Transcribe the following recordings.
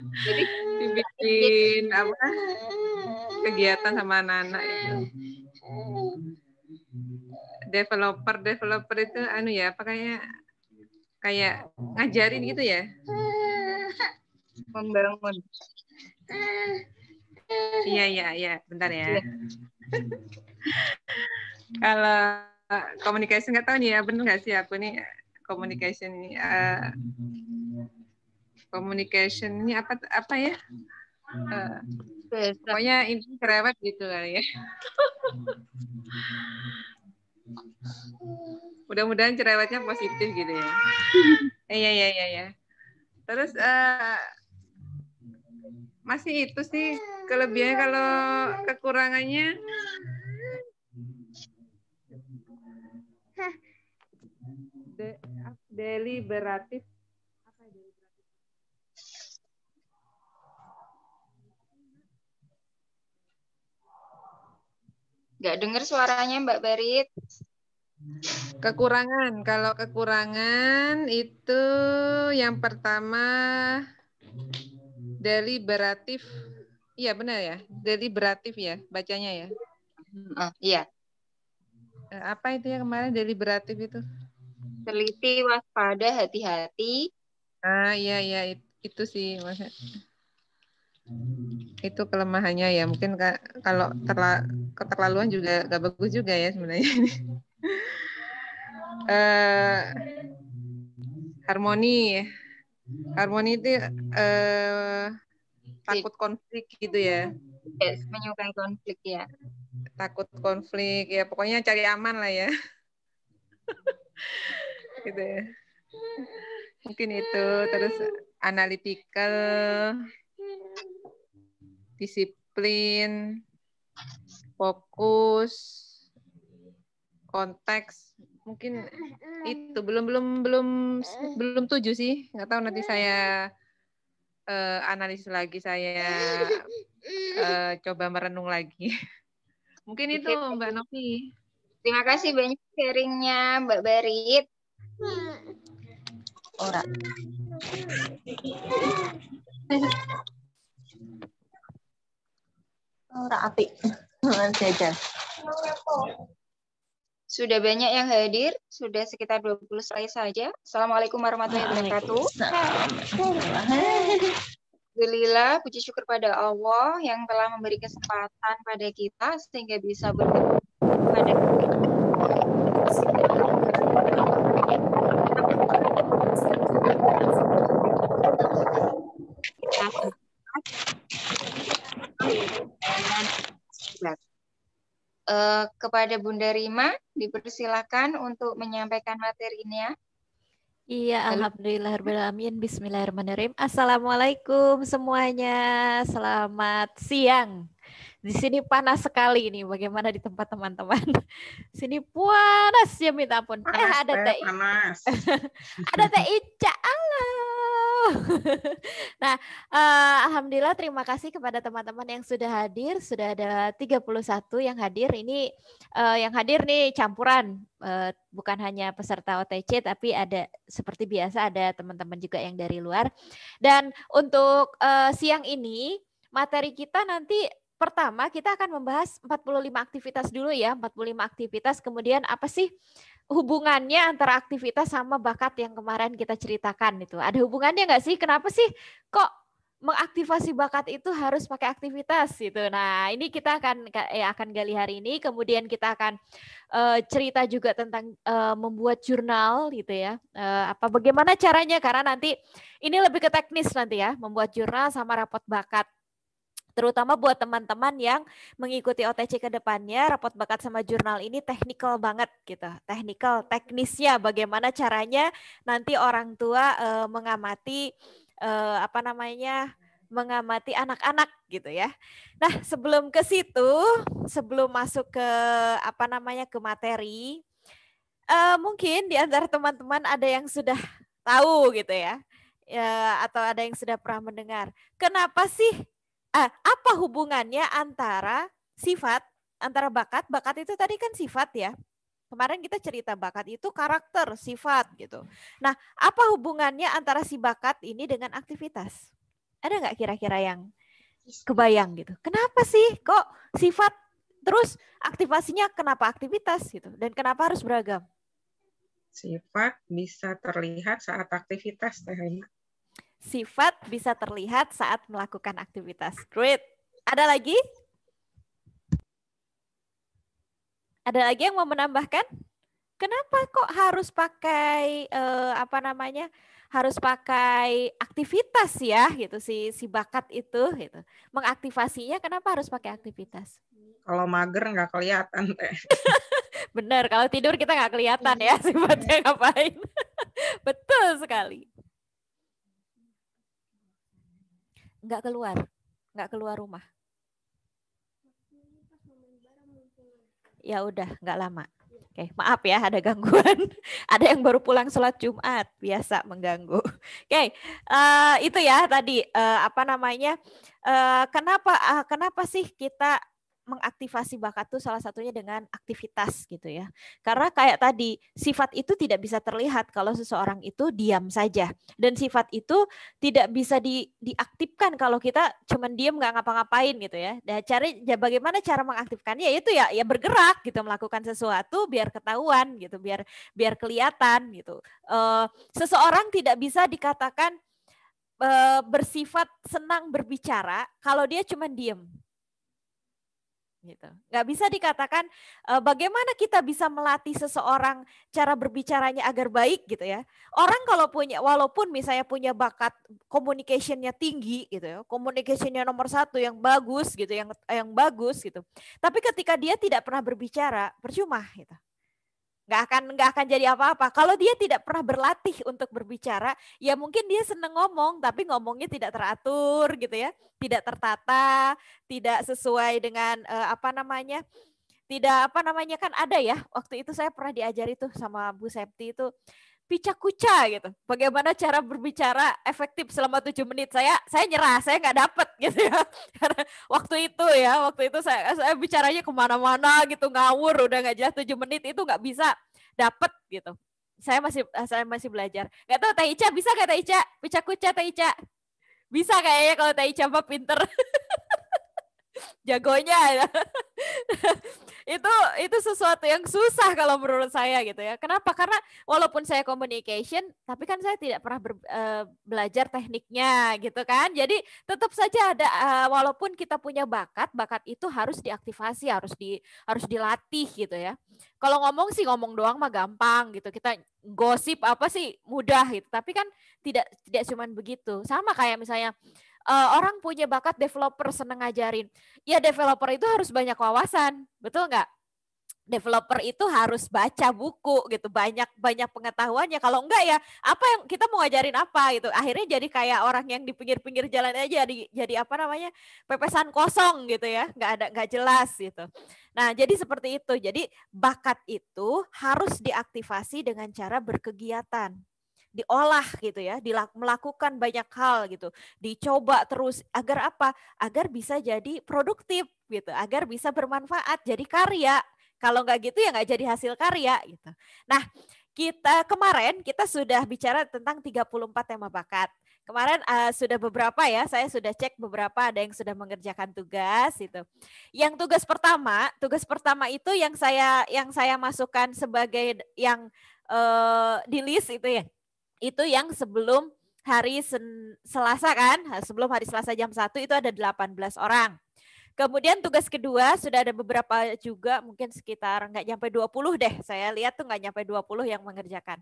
Jadi dibikin apa kegiatan sama anak-anak itu. Developer itu anu ya, apa kayak ngajarin gitu ya? membangun. Iya, bentar ya. Iya. Kalau communication nggak tahu nih ya, bener nggak sih aku nih communication ini. Communication ini apa ya? Pokoknya ini cerewet gitu kali ya. Mudah-mudahan cerewetnya positif gitu ya. Iya. Terus masih itu sih kelebihannya, kalau kekurangannya deliberatif. Apa deliberatif? Nggak dengar suaranya Mbak Berit. Kalau kekurangan itu yang pertama deliberatif. Iya benar ya, deliberatif ya bacanya ya. Iya. Apa itu ya kemarin deliberatif itu? Teliti, waspada, hati-hati. Iya itu sih maksudnya. Itu kelemahannya ya, mungkin kalau keterlaluan juga gak bagus juga ya sebenarnya. Harmoni itu takut konflik gitu ya. Yes, menyukai konflik ya. Takut konflik ya, pokoknya cari aman lah ya. Gitu ya. Mungkin itu. Terus analytical, disiplin, fokus, konteks. Mungkin itu belum 7 sih. Nggak tahu, nanti saya analisis lagi, saya coba merenung lagi. Mungkin itu Mbak Novi. Terima kasih banyak sharingnya Mbak Berit. Ora api. Jajan. Sudah banyak yang hadir, sudah sekitar 20 slide saja. Assalamualaikum warahmatullahi wabarakatuh. Alhamdulillah, puji syukur pada Allah yang telah memberi kesempatan pada kita sehingga bisa bertemu pada kepada Bunda Rima, dipersilakan untuk menyampaikan materinya. Iya, alhamdulillahirrahmanirrahim. Bismillahirrahmanirrahim. Assalamualaikum semuanya. Selamat siang. Di sini panas sekali nih. Bagaimana di tempat teman-teman? Sini panas ya, minta ampun. Ada Teh panas. Ada Teh Ica. Nah, alhamdulillah terima kasih kepada teman-teman yang sudah hadir. Sudah ada 31 yang hadir. Ini yang hadir nih campuran, bukan hanya peserta OTC tapi ada seperti biasa ada teman-teman juga yang dari luar. Dan untuk siang ini materi kita nanti pertama kita akan membahas 45 aktivitas dulu ya, 45 aktivitas. Kemudian apa sih hubungannya antara aktivitas sama bakat yang kemarin kita ceritakan itu? Ada hubungannya nggak sih? Kenapa sih kok mengaktifasi bakat itu harus pakai aktivitas gitu? Nah, ini kita akan gali hari ini. Kemudian kita akan cerita juga tentang membuat jurnal gitu ya. Bagaimana caranya? Karena nanti ini lebih ke teknis nanti ya, membuat jurnal sama rapot bakat. Terutama buat teman-teman yang mengikuti OTC ke depannya, rapot bakat sama jurnal ini teknikal banget gitu. Teknisnya bagaimana caranya nanti orang tua mengamati mengamati anak-anak gitu ya. Nah, sebelum ke situ, sebelum masuk ke ke materi, mungkin di antara teman-teman ada yang sudah tahu gitu ya, atau ada yang sudah pernah mendengar. Kenapa sih apa hubungannya antara antara bakat itu tadi kan sifat ya. Kemarin kita cerita bakat itu karakter, sifat gitu. Nah, apa hubungannya antara si bakat ini dengan aktivitas? Ada nggak kira-kira yang kebayang gitu? Kenapa sih kok sifat terus aktivasinya kenapa aktivitas gitu? Dan kenapa harus beragam? Sifat bisa terlihat saat aktivitas, Teh Rina. Sifat bisa terlihat saat melakukan aktivitas. Great. Ada lagi? Ada lagi yang mau menambahkan? Kenapa kok harus pakai harus pakai aktivitas ya gitu si bakat itu gitu. Mengaktivasinya kenapa harus pakai aktivitas? Kalau mager nggak kelihatan, Teh. Benar, kalau tidur kita nggak kelihatan ya sifatnya ngapain. Betul sekali. Nggak keluar rumah. Ya udah, nggak lama. Oke, maaf ya ada gangguan. Ada yang baru pulang sholat Jumat, biasa mengganggu. Oke, itu ya tadi kenapa sih kita mengaktifasi bakat itu salah satunya dengan aktivitas gitu ya. Karena kayak tadi sifat itu tidak bisa terlihat kalau seseorang itu diam saja, dan sifat itu tidak bisa diaktifkan kalau kita cuman diam nggak ngapa-ngapain gitu ya. Dan bagaimana cara mengaktifkannya itu ya bergerak gitu, melakukan sesuatu biar ketahuan gitu, biar kelihatan gitu. Seseorang tidak bisa dikatakan bersifat senang berbicara kalau dia cuman diem. Gitu. Nggak bisa dikatakan bagaimana kita bisa melatih seseorang cara berbicaranya agar baik gitu ya. Orang kalau walaupun misalnya punya bakat communication-nya tinggi gitu ya, communication-nya nomor 1 yang bagus gitu, yang bagus gitu. Tapi ketika dia tidak pernah berbicara, percuma gitu. Nggak akan jadi apa-apa. Kalau dia tidak pernah berlatih untuk berbicara, ya mungkin dia seneng ngomong, tapi ngomongnya tidak teratur gitu ya, tidak tertata, tidak sesuai dengan kan ada ya. Waktu itu saya pernah diajari tuh sama Bu Septi itu pica-kuca gitu. Bagaimana cara berbicara efektif selama 7 menit. Saya nyerah, saya nggak dapet gitu ya. Karena waktu itu saya bicaranya kemana-mana gitu, ngawur, udah nggak jelas 7 menit itu nggak bisa dapet gitu. Saya masih belajar. Nggak tahu Teh Ica bisa nggak Teh Ica? Pica-kuca Teh Ica? Bisa kayaknya kalau Teh Ica mah pinter. Jagonya ya. itu sesuatu yang susah kalau menurut saya gitu ya. Kenapa? Karena walaupun saya communication, tapi kan saya tidak pernah belajar tekniknya gitu kan. Jadi tetap saja ada walaupun kita punya bakat itu harus diaktifasi, harus dilatih gitu ya. Kalau ngomong sih ngomong doang mah gampang gitu. Kita gosip apa sih mudah gitu. Tapi kan tidak cuma begitu. Sama kayak misalnya orang punya bakat developer, seneng ngajarin. Ya developer itu harus banyak wawasan, betul nggak? Developer itu harus baca buku gitu, banyak pengetahuannya. Kalau enggak ya apa yang kita mau ngajarin apa gitu. Akhirnya jadi kayak orang yang di pinggir-pinggir jalan aja, jadi pepesan kosong gitu ya, nggak jelas gitu. Nah jadi seperti itu. Jadi bakat itu harus diaktifasi dengan cara berkegiatan, diolah gitu ya, melakukan banyak hal gitu, dicoba terus agar apa? Agar bisa jadi produktif gitu, agar bisa bermanfaat jadi karya. Kalau nggak gitu ya nggak jadi hasil karya gitu. Nah, kemarin kita sudah bicara tentang 34 tema bakat. Kemarin sudah beberapa ya, saya sudah cek beberapa, ada yang sudah mengerjakan tugas itu. Yang tugas pertama itu yang saya masukkan sebagai yang di list itu ya. Itu yang sebelum hari Selasa kan, sebelum hari Selasa jam 1 itu ada 18 orang. Kemudian tugas kedua sudah ada beberapa juga, mungkin sekitar nggak nyampe 20 deh. Saya lihat tuh nggak nyampe 20 yang mengerjakan.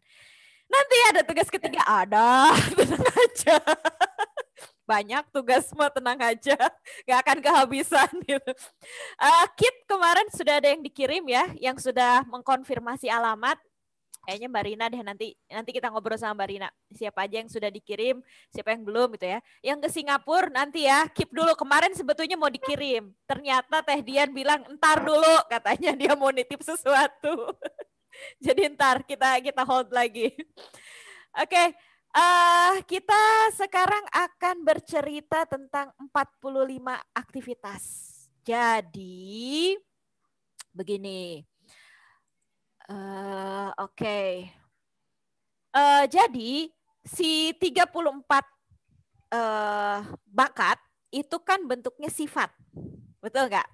Nanti ada tugas ketiga, ada, tenang aja. Banyak tugas mah, tenang aja, nggak akan kehabisan gitu. Kit kemarin sudah ada yang dikirim ya, yang sudah mengkonfirmasi alamat. Kayaknya Mbak Rina deh, nanti kita ngobrol sama Mbak Rina. Siapa aja yang sudah dikirim, siapa yang belum gitu ya. Yang ke Singapura nanti ya, keep dulu. Kemarin sebetulnya mau dikirim. Ternyata Teh Dian bilang, entar dulu. Katanya dia mau nitip sesuatu. Jadi entar kita hold lagi. Oke, kita sekarang akan bercerita tentang 45 aktivitas. Jadi, begini. Oke. Jadi si 34 bakat itu kan bentuknya sifat, betul nggak?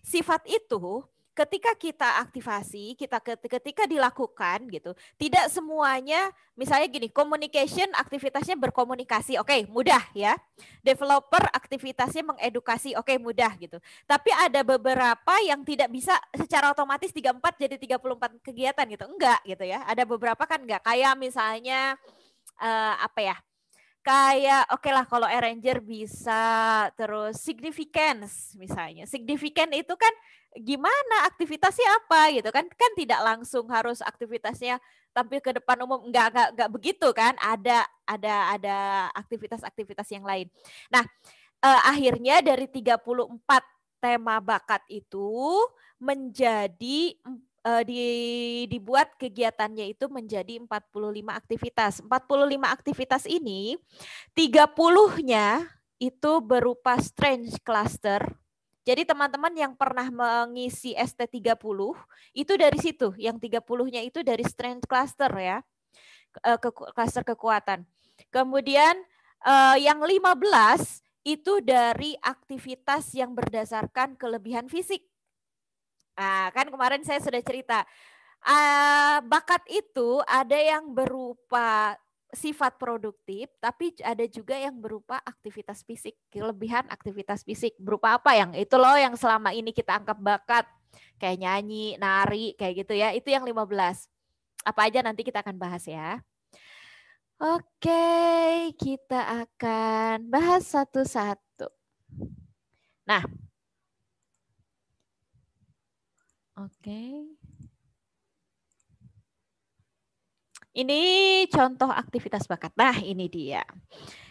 Sifat itu ketika kita aktivasi, ketika dilakukan gitu, tidak semuanya, misalnya gini, communication aktivitasnya berkomunikasi, oke, mudah ya. Developer aktivitasnya mengedukasi, oke, mudah gitu. Tapi ada beberapa yang tidak bisa secara otomatis 34 jadi 34 kegiatan gitu, enggak gitu ya. Ada beberapa kan enggak, kayak misalnya apa ya? Kayak oke lah kalau arranger bisa, terus significance misalnya. Significant itu kan gimana aktivitasnya apa gitu kan tidak langsung harus aktivitasnya tampil ke depan umum, enggak begitu kan, ada aktivitas-aktivitas yang lain. Nah, akhirnya dari 34 tema bakat itu menjadi dibuat kegiatannya itu menjadi 45 aktivitas. 45 aktivitas ini 30-nya itu berupa strength cluster. Jadi teman-teman yang pernah mengisi ST30 itu dari situ, yang 30-nya itu dari strength cluster ya. Cluster kekuatan. Kemudian yang 15 itu dari aktivitas yang berdasarkan kelebihan fisik. Nah, kan kemarin saya sudah cerita, bakat itu ada yang berupa sifat produktif, tapi ada juga yang berupa aktivitas fisik, kelebihan aktivitas fisik. Berupa apa yang itu loh yang selama ini kita anggap bakat, kayak nyanyi, nari, kayak gitu ya, itu yang 15. Apa aja nanti kita akan bahas ya. Oke, kita akan bahas satu-satu. Nah, oke. Ini contoh aktivitas bakat. Nah, ini dia.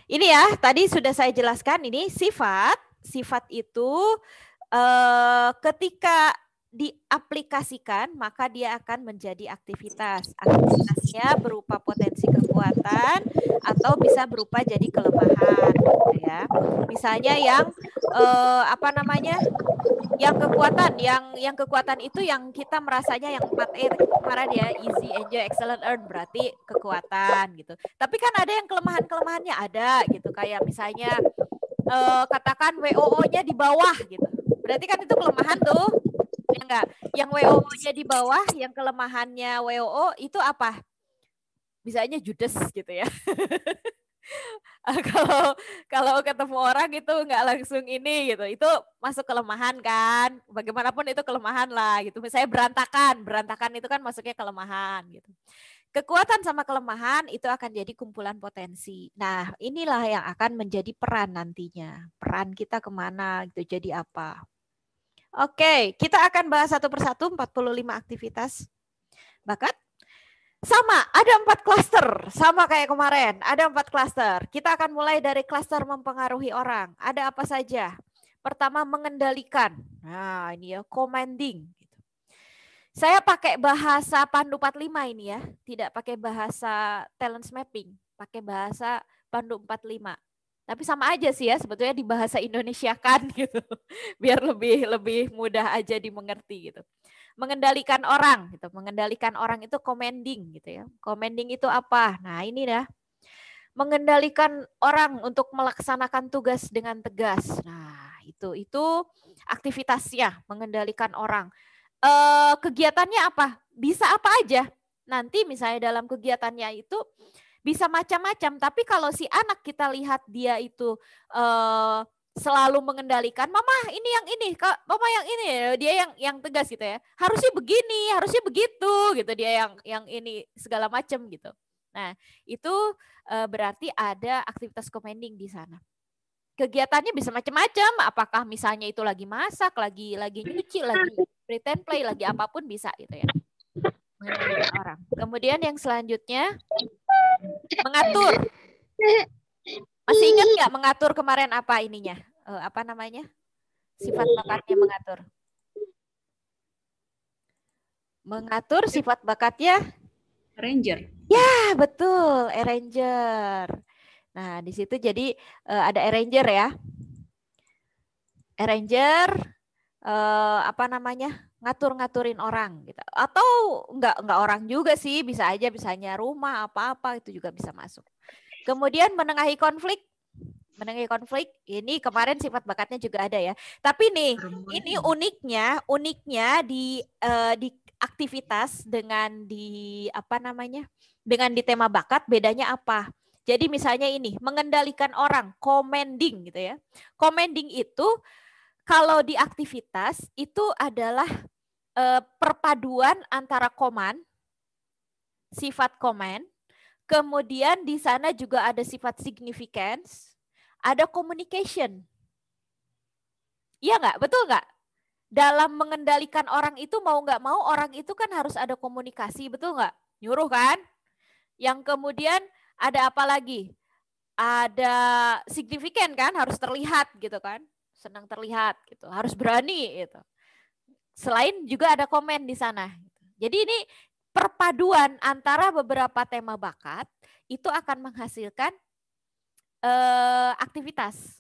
Ini ya, tadi sudah saya jelaskan ini sifat. Sifat itu ketika diaplikasikan, maka dia akan menjadi aktivitas. Aktivitasnya berupa potensi kekuatan atau bisa berupa jadi kelemahan, gitu ya. Misalnya yang apa namanya? Yang kekuatan itu yang kita merasanya yang 4E kemarin ya, easy, enjoy, excellent, earn, berarti kekuatan gitu. Tapi kan ada yang kelemahannya ada gitu, kayak misalnya katakan WOO-nya di bawah gitu. Berarti kan itu kelemahan tuh. Ya enggak? Yang WOO-nya di bawah, yang kelemahannya WOO itu apa? Bisanya judes gitu ya. Kalau ketemu orang itu nggak langsung ini gitu, itu masuk kelemahan kan, bagaimanapun itu kelemahan lah gitu. Misalnya berantakan itu kan masuknya kelemahan gitu. Kekuatan sama kelemahan itu akan jadi kumpulan potensi. Nah, inilah yang akan menjadi peran nantinya. Peran kita kemana gitu, jadi apa. Oke, kita akan bahas satu persatu 45 aktivitas bakat. Sama, ada 4 klaster, sama kayak kemarin, ada 4 klaster. Kita akan mulai dari klaster mempengaruhi orang. Ada apa saja? Pertama, mengendalikan. Nah, ini ya, commanding. Saya pakai bahasa Pandu 45 ini ya, tidak pakai bahasa talent mapping, pakai bahasa Pandu 45. Tapi sama aja sih ya, sebetulnya di bahasa Indonesia kan gitu, biar lebih mudah aja dimengerti gitu. Mengendalikan orang gitu. Mengendalikan orang itu commanding gitu ya. Commanding itu apa? Nah, ini dah. Mengendalikan orang untuk melaksanakan tugas dengan tegas. Nah, itu aktivitasnya, mengendalikan orang. Kegiatannya apa? Bisa apa aja. Nanti misalnya dalam kegiatannya itu bisa macam-macam, tapi kalau si anak kita lihat dia itu selalu mengendalikan, mama ini yang ini, kak, mama yang ini, dia yang tegas gitu ya. Harusnya begini, harusnya begitu gitu, dia yang ini segala macam gitu. Nah, itu berarti ada aktivitas commanding di sana. Kegiatannya bisa macam-macam, apakah misalnya itu lagi masak, lagi nyuci, lagi pretend play, lagi apapun bisa gitu ya. Mengendalikan orang. Kemudian yang selanjutnya mengatur. Masih ingat nggak mengatur kemarin apa ininya? Apa namanya? Sifat bakatnya mengatur. Mengatur sifat bakatnya? Arranger. Ya, betul. Arranger. Nah, di situ jadi ada arranger ya. Arranger, apa namanya? Ngatur-ngaturin orang gitu. Atau enggak orang juga sih, bisa aja misalnya rumah apa-apa itu juga bisa masuk. Kemudian menengahi konflik. Menengahi konflik. Ini kemarin sifat bakatnya juga ada ya. Tapi nih, ini uniknya di aktivitas dengan di apa namanya? Dengan di tema bakat bedanya apa? Jadi misalnya ini, mengendalikan orang, commanding gitu ya. Commanding itu kalau di aktivitas itu adalah perpaduan antara command, sifat command, kemudian di sana juga ada sifat significance, ada communication. Iya nggak? Betul nggak? Dalam mengendalikan orang itu mau nggak mau orang itu kan harus ada komunikasi, betul nggak? Nyuruh kan? Yang kemudian ada apa lagi? Ada signifikan kan, harus terlihat gitu kan? Senang terlihat gitu, harus berani gitu. Selain juga ada komen di sana. Jadi ini perpaduan antara beberapa tema bakat itu akan menghasilkan aktivitas.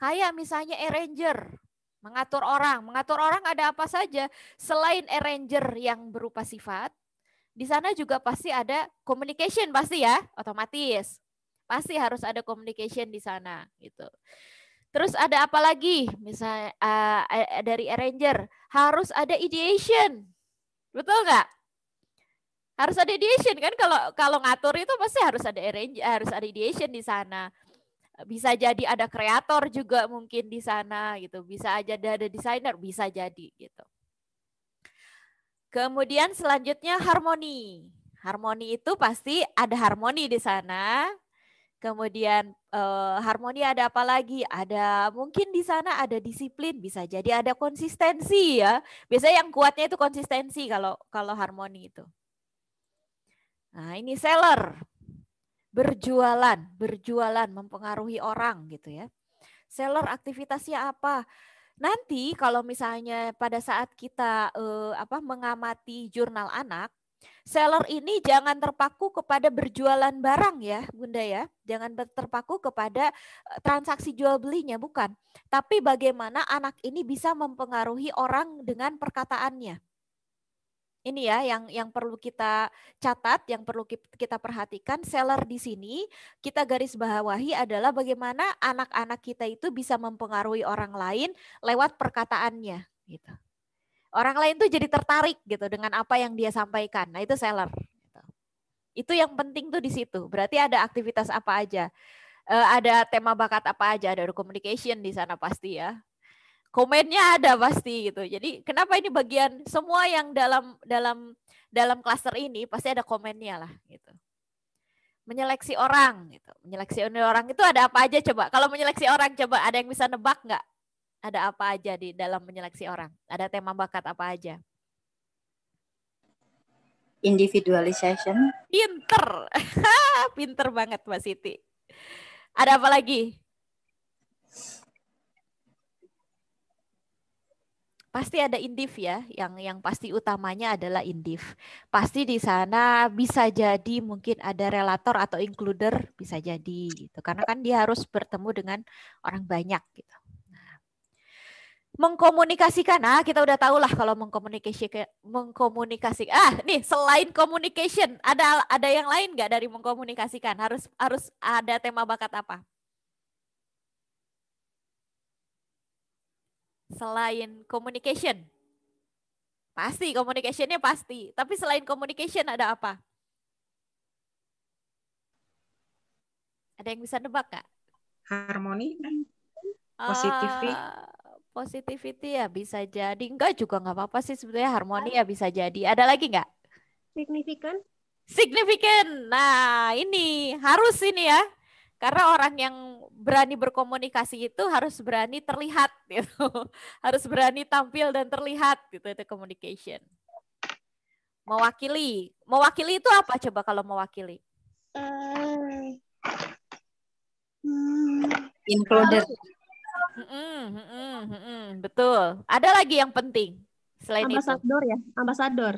Kayak misalnya arranger, mengatur orang. Mengatur orang ada apa saja? Selain arranger yang berupa sifat, di sana juga pasti ada communication pasti ya, otomatis. Pasti harus ada communication di sana gitu. Terus ada apa lagi? Misalnya dari arranger harus ada ideation. Betul nggak? Harus ada ideation kan, kalau ngatur itu pasti harus ada arranger, harus ada ideation di sana. Bisa jadi ada kreator juga mungkin di sana gitu. Bisa aja ada desainer, bisa jadi gitu. Kemudian selanjutnya harmoni. Harmoni itu pasti ada harmoni di sana. Kemudian harmoni ada apa lagi? Ada mungkin di sana ada disiplin, bisa jadi ada konsistensi ya. Biasanya yang kuatnya itu konsistensi kalau harmoni itu. Nah, ini seller. Berjualan mempengaruhi orang gitu ya. Seller aktivitasnya apa? Nanti kalau misalnya pada saat kita mengamati jurnal anak, seller ini jangan terpaku kepada berjualan barang ya, Bunda ya. Jangan terpaku kepada transaksi jual belinya, bukan. Tapi bagaimana anak ini bisa mempengaruhi orang dengan perkataannya. Ini ya yang perlu kita catat, yang perlu kita perhatikan. Seller di sini kita garis bawahi adalah bagaimana anak-anak kita itu bisa mempengaruhi orang lain lewat perkataannya gitu. Orang lain tuh jadi tertarik gitu dengan apa yang dia sampaikan. Nah, itu seller. Itu yang penting tuh di situ. Berarti ada aktivitas apa aja. Ada tema bakat apa aja, ada communication di sana pasti ya. Komennya ada pasti gitu. Jadi kenapa ini bagian semua yang dalam klaster ini pasti ada komennya lah gitu. Menyeleksi orang gitu. Menyeleksi orang itu ada apa aja coba? Kalau menyeleksi orang coba ada yang bisa nebak nggak? Ada apa aja di dalam menyeleksi orang? Ada tema bakat apa aja? Individualization. Pinter. Pinter banget Mbak Siti. Ada apa lagi? Pasti ada indif ya, yang pasti utamanya adalah indif. Pasti di sana bisa jadi mungkin ada relator atau includer, bisa jadi gitu. Karena kan dia harus bertemu dengan orang banyak gitu. Mengkomunikasikan, kita udah tahu lah kalau mengkomunikasi. Nih selain communication, ada yang lain nggak dari mengkomunikasikan? Harus ada tema bakat apa? Selain communication, pasti communicationnya pasti. Tapi selain communication ada apa? Ada yang bisa nebak nggak? Harmoni kan? Positivity. Positivity ya bisa jadi. Enggak juga nggak apa-apa sih sebetulnya, harmoni ya bisa jadi. Ada lagi nggak? Signifikan. Signifikan. Nah ini harus ini ya. Karena orang yang berani berkomunikasi itu harus berani terlihat gitu. Harus berani tampil dan terlihat gitu, itu communication. Mewakili. Mewakili itu apa coba kalau mewakili? Included. Betul. Ada lagi yang penting selain Ambasador itu? Ya, ambasador.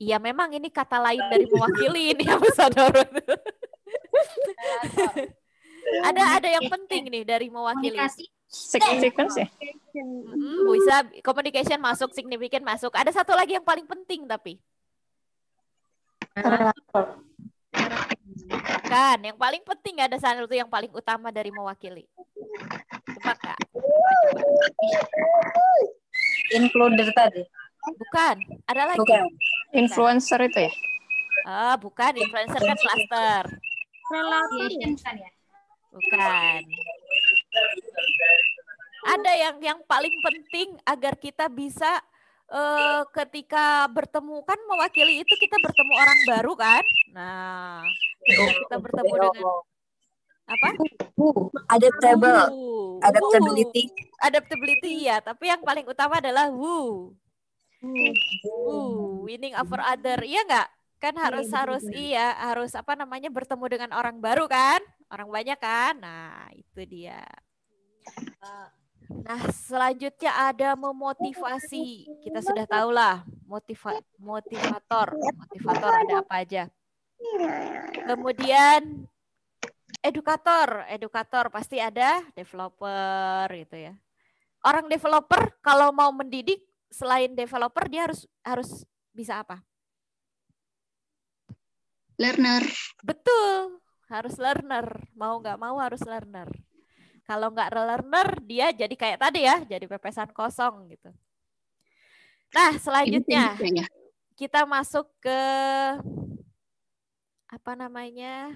Iya, memang ini kata lain dari mewakili ini ambasador. Ada yang penting nih dari mewakili. Significance ya. Bisa communication masuk, significant masuk. Ada satu lagi yang paling penting tapi. Bukan, yang paling penting ada satu yang paling utama dari mewakili. Tebak nggak? Coba. Includer tadi. Bukan, ada lagi. Bukan. Influencer itu ya? Bukan, influencer kan cluster. Relator ya? Kan ya? Bukan. Ada yang paling penting agar kita bisa ketika bertemu, kan mewakili itu kita bertemu orang baru kan? Nah, ketika kita bertemu dengan apa? Adaptable. Adaptability. Adaptability ya, tapi yang paling utama adalah winning over other. Iya nggak? Kan harus apa namanya, bertemu dengan orang baru kan? Orang banyak kan? Nah, itu dia. Nah, selanjutnya ada memotivasi. Kita sudah tahu lah, motivator. Motivator ada apa aja. Kemudian edukator. Edukator pasti ada developer gitu ya. Orang developer kalau mau mendidik, selain developer dia harus bisa apa? Learner. Betul, harus learner. Mau nggak mau harus learner. Kalau nggak learner, dia jadi kayak tadi ya, jadi pepesan kosong gitu. Nah, selanjutnya kita masuk ke apa namanya,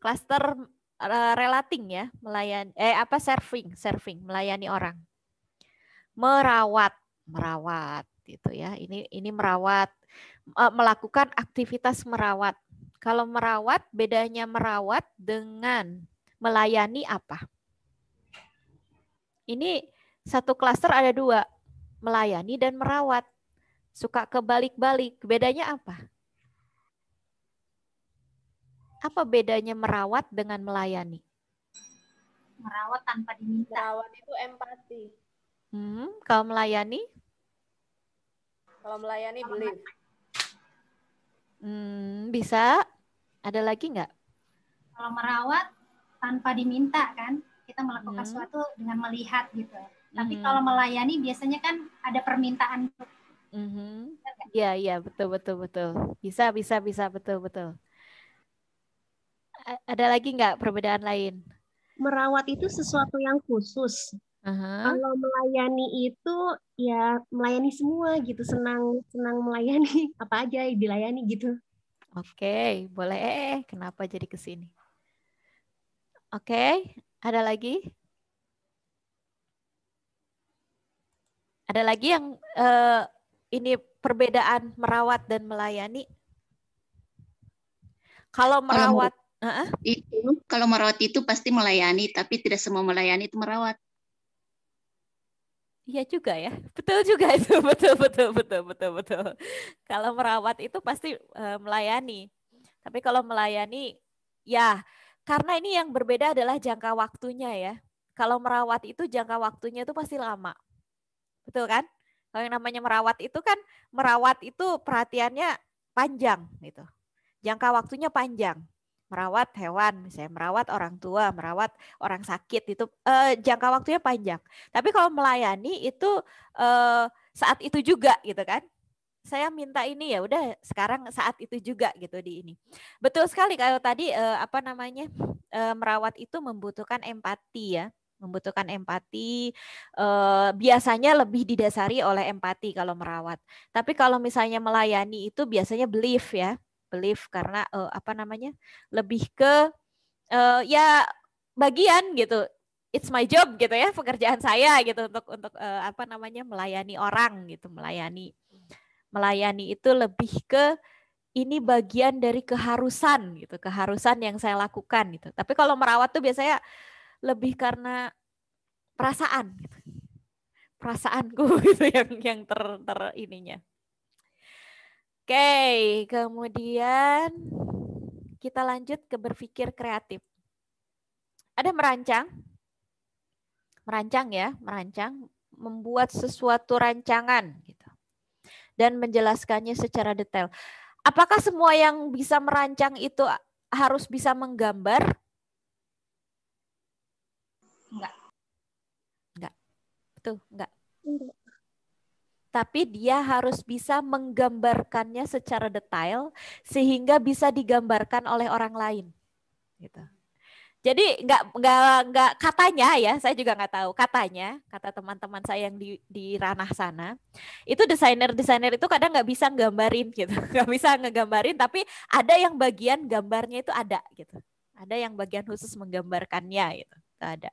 cluster relating ya, serving, melayani orang. Merawat gitu ya. Ini merawat, melakukan aktivitas merawat. Kalau merawat, bedanya merawat dengan melayani apa? Ini satu klaster ada dua, melayani dan merawat. Suka kebalik-balik. Bedanya apa? Apa bedanya merawat dengan melayani? Merawat tanpa diminta. Merawat itu empati. Kalau melayani? Kalau melayani belief. Bisa. Ada lagi nggak? Kalau merawat tanpa diminta kan, kita melakukan sesuatu dengan melihat gitu. Tapi kalau melayani biasanya kan ada permintaan. Iya, betul. Bisa, betul. Ada lagi nggak perbedaan lain? Merawat itu sesuatu yang khusus. Kalau melayani itu ya melayani semua gitu, senang melayani apa aja dilayani gitu. Oke, boleh. Kenapa jadi ke sini? Oke, ada lagi? Ada lagi yang ini perbedaan merawat dan melayani? Kalau merawat kalau merawat itu pasti melayani, tapi tidak semua melayani itu merawat. Iya juga ya, betul juga itu, betul. Kalau merawat itu pasti melayani, tapi kalau melayani ya, karena ini yang berbeda adalah jangka waktunya ya. Kalau merawat itu jangka waktunya itu pasti lama, betul kan? Kalau yang namanya merawat itu perhatiannya panjang gitu, jangka waktunya panjang. Merawat hewan, misalnya merawat orang tua, merawat orang sakit itu jangka waktunya panjang. Tapi kalau melayani itu saat itu juga gitu kan. Saya minta ini ya udah sekarang saat itu juga gitu di ini. Betul sekali kalau tadi merawat itu membutuhkan empati ya. Membutuhkan empati, biasanya lebih didasari oleh empati kalau merawat. Tapi kalau misalnya melayani itu biasanya belief ya. Belief karena lebih ke ya bagian gitu, it's my job gitu ya, pekerjaan saya gitu untuk melayani orang gitu, melayani itu lebih ke ini bagian dari keharusan gitu, keharusan yang saya lakukan gitu. Tapi kalau merawat tuh biasanya lebih karena perasaan gitu, perasaanku gitu yang ininya. Oke, kemudian kita lanjut ke berpikir kreatif. Ada merancang ya, membuat sesuatu rancangan gitu, dan menjelaskannya secara detail. Apakah semua yang bisa merancang itu harus bisa menggambar? Enggak. Betul, enggak. Tapi dia harus bisa menggambarkannya secara detail sehingga bisa digambarkan oleh orang lain. gitu. Jadi nggak katanya ya, saya juga nggak tahu, katanya kata teman-teman saya yang di ranah sana itu desainer itu kadang nggak bisa nggambarin gitu, nggak bisa ngegambarin, tapi ada yang bagian gambarnya itu ada gitu, ada yang bagian khusus menggambarkannya gitu, itu ada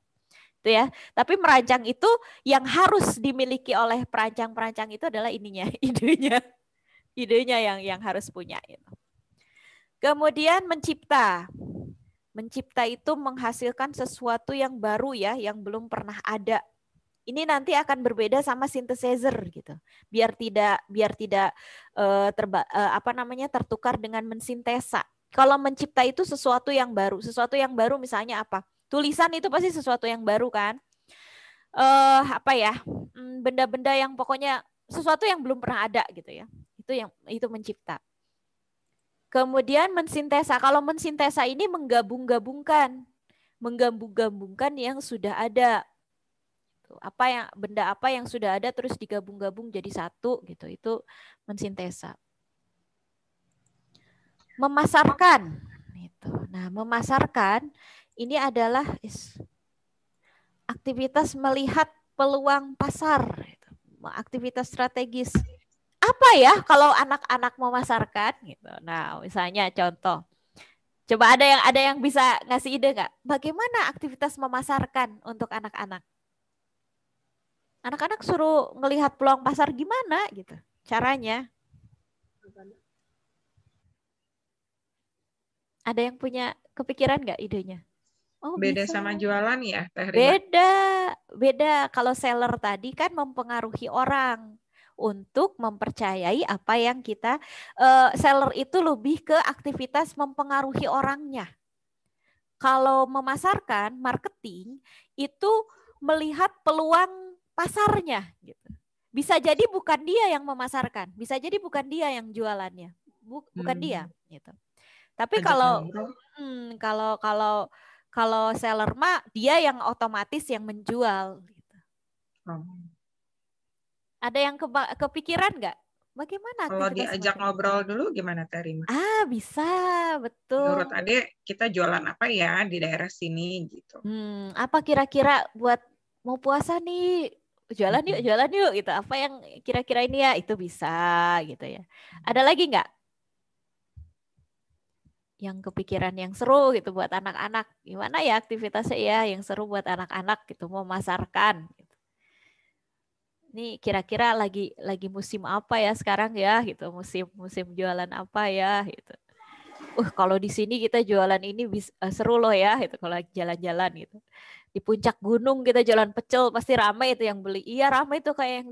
itu ya. Tapi merancang itu yang harus dimiliki oleh perancang itu adalah ininya, idenya yang harus punya gitu. Kemudian mencipta itu menghasilkan sesuatu yang baru ya, yang belum pernah ada. Ini nanti akan berbeda sama synthesizer gitu. Biar tidak tertukar dengan mensintesa. Kalau mencipta itu sesuatu yang baru misalnya apa? Tulisan itu pasti sesuatu yang baru kan? Benda-benda yang pokoknya sesuatu yang belum pernah ada gitu ya. Itu mencipta. Kemudian mensintesa. Kalau mensintesa ini menggabung-gabungkan yang sudah ada. Benda apa yang sudah ada terus digabung-gabung jadi satu gitu. Itu mensintesa. Memasarkan. Gitu. Nah, memasarkan ini adalah aktivitas melihat peluang pasar. Gitu. Aktivitas strategis. Apa ya kalau anak-anak memasarkan gitu. Nah, misalnya contoh. Coba ada yang bisa ngasih ide nggak? Bagaimana aktivitas memasarkan untuk anak-anak? Anak-anak suruh ngelihat peluang pasar gimana gitu caranya? Ada yang punya kepikiran nggak idenya? Oh, Beda bisa. sama jualan ya, Teh Rima? Beda. Kalau seller tadi kan mempengaruhi orang untuk mempercayai apa yang kita seller itu lebih ke aktivitas mempengaruhi orangnya. Kalau memasarkan, marketing itu melihat peluang pasarnya gitu. Bisa jadi bukan dia yang memasarkan, bisa jadi bukan dia yang jualannya. Bukan dia gitu. Tapi kalau seller mah dia yang otomatis yang menjual gitu. Ada yang kepikiran nggak? Bagaimana? Kalau diajak ngobrol dulu gimana, Teh Rima? Bisa, betul. Menurut Ade, kita jualan apa ya di daerah sini gitu? Apa kira-kira buat mau puasa nih? Jualan yuk gitu. Apa yang kira-kira ini ya? Itu bisa gitu ya. Ada lagi nggak? Yang kepikiran yang seru gitu buat anak-anak. Gimana ya aktivitasnya ya yang seru buat anak-anak gitu, memasarkan gitu. Ini kira-kira lagi musim apa ya sekarang ya gitu, musim jualan apa ya gitu. Kalau di sini kita jualan ini seru loh ya gitu kalau lagi jalan-jalan gitu. Di puncak gunung kita jualan pecel pasti ramai itu yang beli. Iya ramai itu kayak yang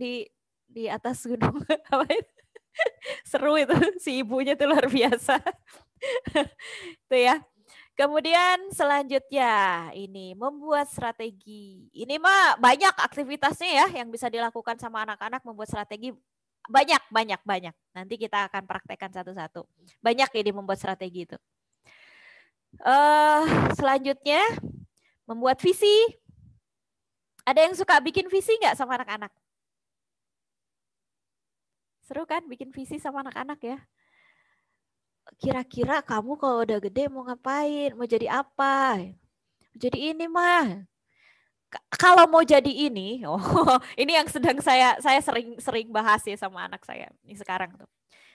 di atas gunung. Seru itu si ibunya tuh luar biasa. Itu ya. Kemudian selanjutnya ini membuat strategi. Ini mah banyak aktivitasnya ya yang bisa dilakukan sama anak-anak membuat strategi. Banyak. Nanti kita akan praktekkan satu-satu. Banyak ini membuat strategi itu. Selanjutnya membuat visi. Ada yang suka bikin visi nggak sama anak-anak? Seru kan bikin visi sama anak-anak ya? Kira-kira kamu kalau udah gede mau ngapain? Mau jadi apa? Jadi ini mah. Kalau mau jadi ini, ini yang sedang saya sering bahas ya sama anak saya ini sekarang tuh.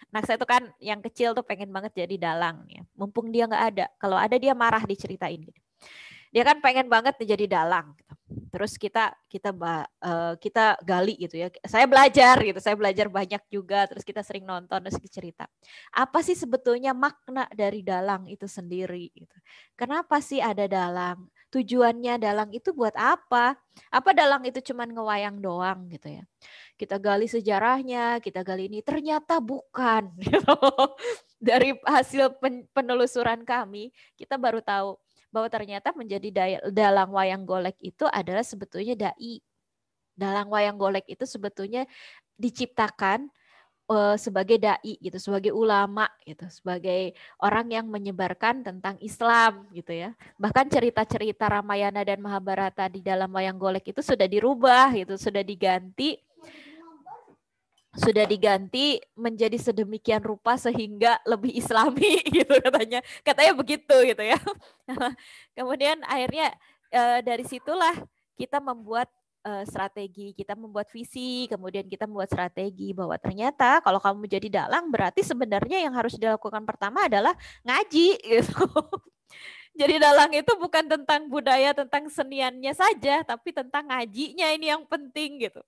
Anak saya tuh kan yang kecil tuh pengen banget jadi dalang ya. Mumpung dia nggak ada, kalau ada dia marah diceritain gitu. Dia kan pengen banget jadi dalang. Gitu. Terus kita gali gitu ya. Saya belajar banyak juga. Terus kita sering nonton terus cerita. Apa sih sebetulnya makna dari dalang itu sendiri? Gitu. Kenapa sih ada dalang? Tujuannya dalang itu buat apa? Apa dalang itu cuman ngewayang doang gitu ya? Kita gali sejarahnya, kita gali ini ternyata bukan. Gitu. Dari hasil penelusuran kami, kita baru tahu bahwa ternyata menjadi dalang wayang golek itu adalah sebetulnya dai. Dalang wayang golek itu sebetulnya diciptakan sebagai dai gitu, sebagai ulama gitu, sebagai orang yang menyebarkan tentang Islam gitu ya. Bahkan cerita-cerita Ramayana dan Mahabharata di dalam wayang golek itu sudah dirubah gitu, sudah diganti sudah diganti menjadi sedemikian rupa sehingga lebih islami gitu katanya begitu gitu ya. Kemudian akhirnya dari situlah kita membuat strategi, kita membuat visi, kemudian kita membuat strategi bahwa ternyata kalau kamu jadi dalang berarti sebenarnya yang harus dilakukan pertama adalah ngaji gitu. Jadi dalang itu bukan tentang budaya, tentang seniannya saja, tapi tentang ngajinya ini yang penting gitu.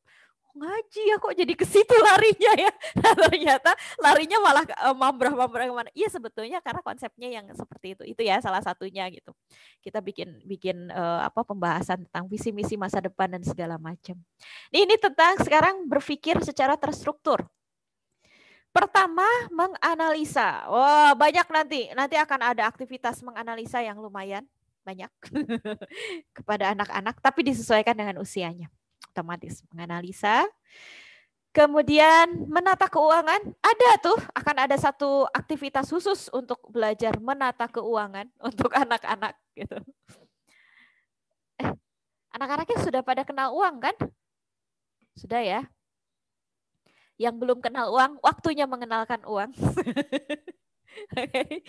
Ngaji ya kok jadi ke situ larinya ya. Nah, ternyata larinya malah mambrah kemana. Iya sebetulnya karena konsepnya yang seperti itu. Itu ya salah satunya gitu. Kita bikin pembahasan tentang visi misi masa depan dan segala macam. Ini tentang sekarang berpikir secara terstruktur. Pertama, menganalisa. Wah, banyak nanti akan ada aktivitas menganalisa yang lumayan banyak kepada anak-anak tapi disesuaikan dengan usianya. Otomatis menganalisa, kemudian menata keuangan. Ada tuh, akan ada satu aktivitas khusus untuk belajar menata keuangan untuk anak-anak gitu. Anak-anaknya sudah pada kenal uang kan? Sudah ya? Yang belum kenal uang, waktunya mengenalkan uang. Okay.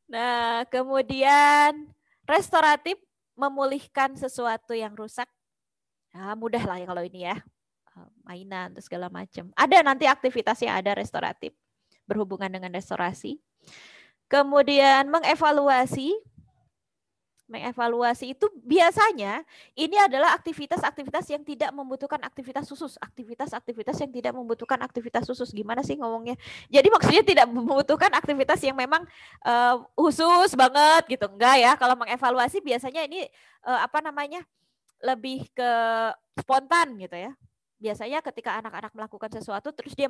Nah, kemudian restoratif, memulihkan sesuatu yang rusak. Nah, mudah lah ya kalau ini ya, mainan terus segala macam. Ada nanti aktivitasnya ada restoratif, berhubungan dengan restorasi. Kemudian mengevaluasi itu biasanya ini adalah aktivitas-aktivitas yang tidak membutuhkan aktivitas khusus. Aktivitas-aktivitas yang tidak membutuhkan aktivitas khusus. Gimana sih ngomongnya? Jadi maksudnya tidak membutuhkan aktivitas yang memang khusus banget gitu. Enggak ya, kalau mengevaluasi biasanya ini lebih ke spontan gitu ya. Biasanya ketika anak-anak melakukan sesuatu terus dia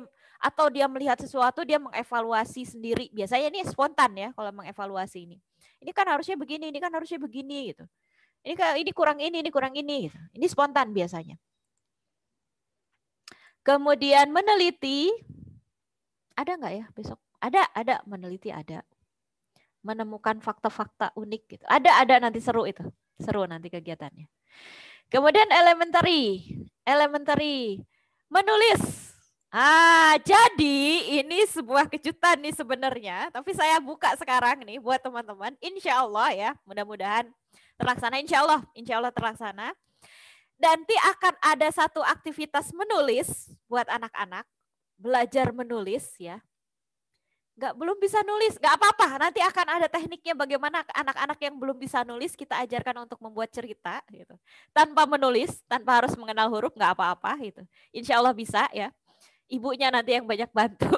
melihat sesuatu dia mengevaluasi sendiri. Biasanya ini spontan ya kalau mengevaluasi ini. Ini kan harusnya begini, ini kan harusnya begini gitu. Ini kurang ini gitu. Ini spontan biasanya. Kemudian meneliti. Ada nggak ya besok? Ada meneliti ada. Menemukan fakta-fakta unik gitu. Ada nanti seru itu. Seru nanti kegiatannya. Kemudian elementary menulis. Jadi ini sebuah kejutan nih sebenarnya, tapi saya buka sekarang nih buat teman-teman. Insya Allah ya, mudah-mudahan terlaksana. Insya Allah terlaksana. Nanti akan ada satu aktivitas menulis buat anak-anak, belajar menulis ya. Belum bisa nulis, nggak apa-apa. Nanti akan ada tekniknya bagaimana anak-anak yang belum bisa nulis kita ajarkan untuk membuat cerita gitu. Tanpa menulis, tanpa harus mengenal huruf, nggak apa-apa gitu. Insya Allah bisa ya. Ibunya nanti yang banyak bantu.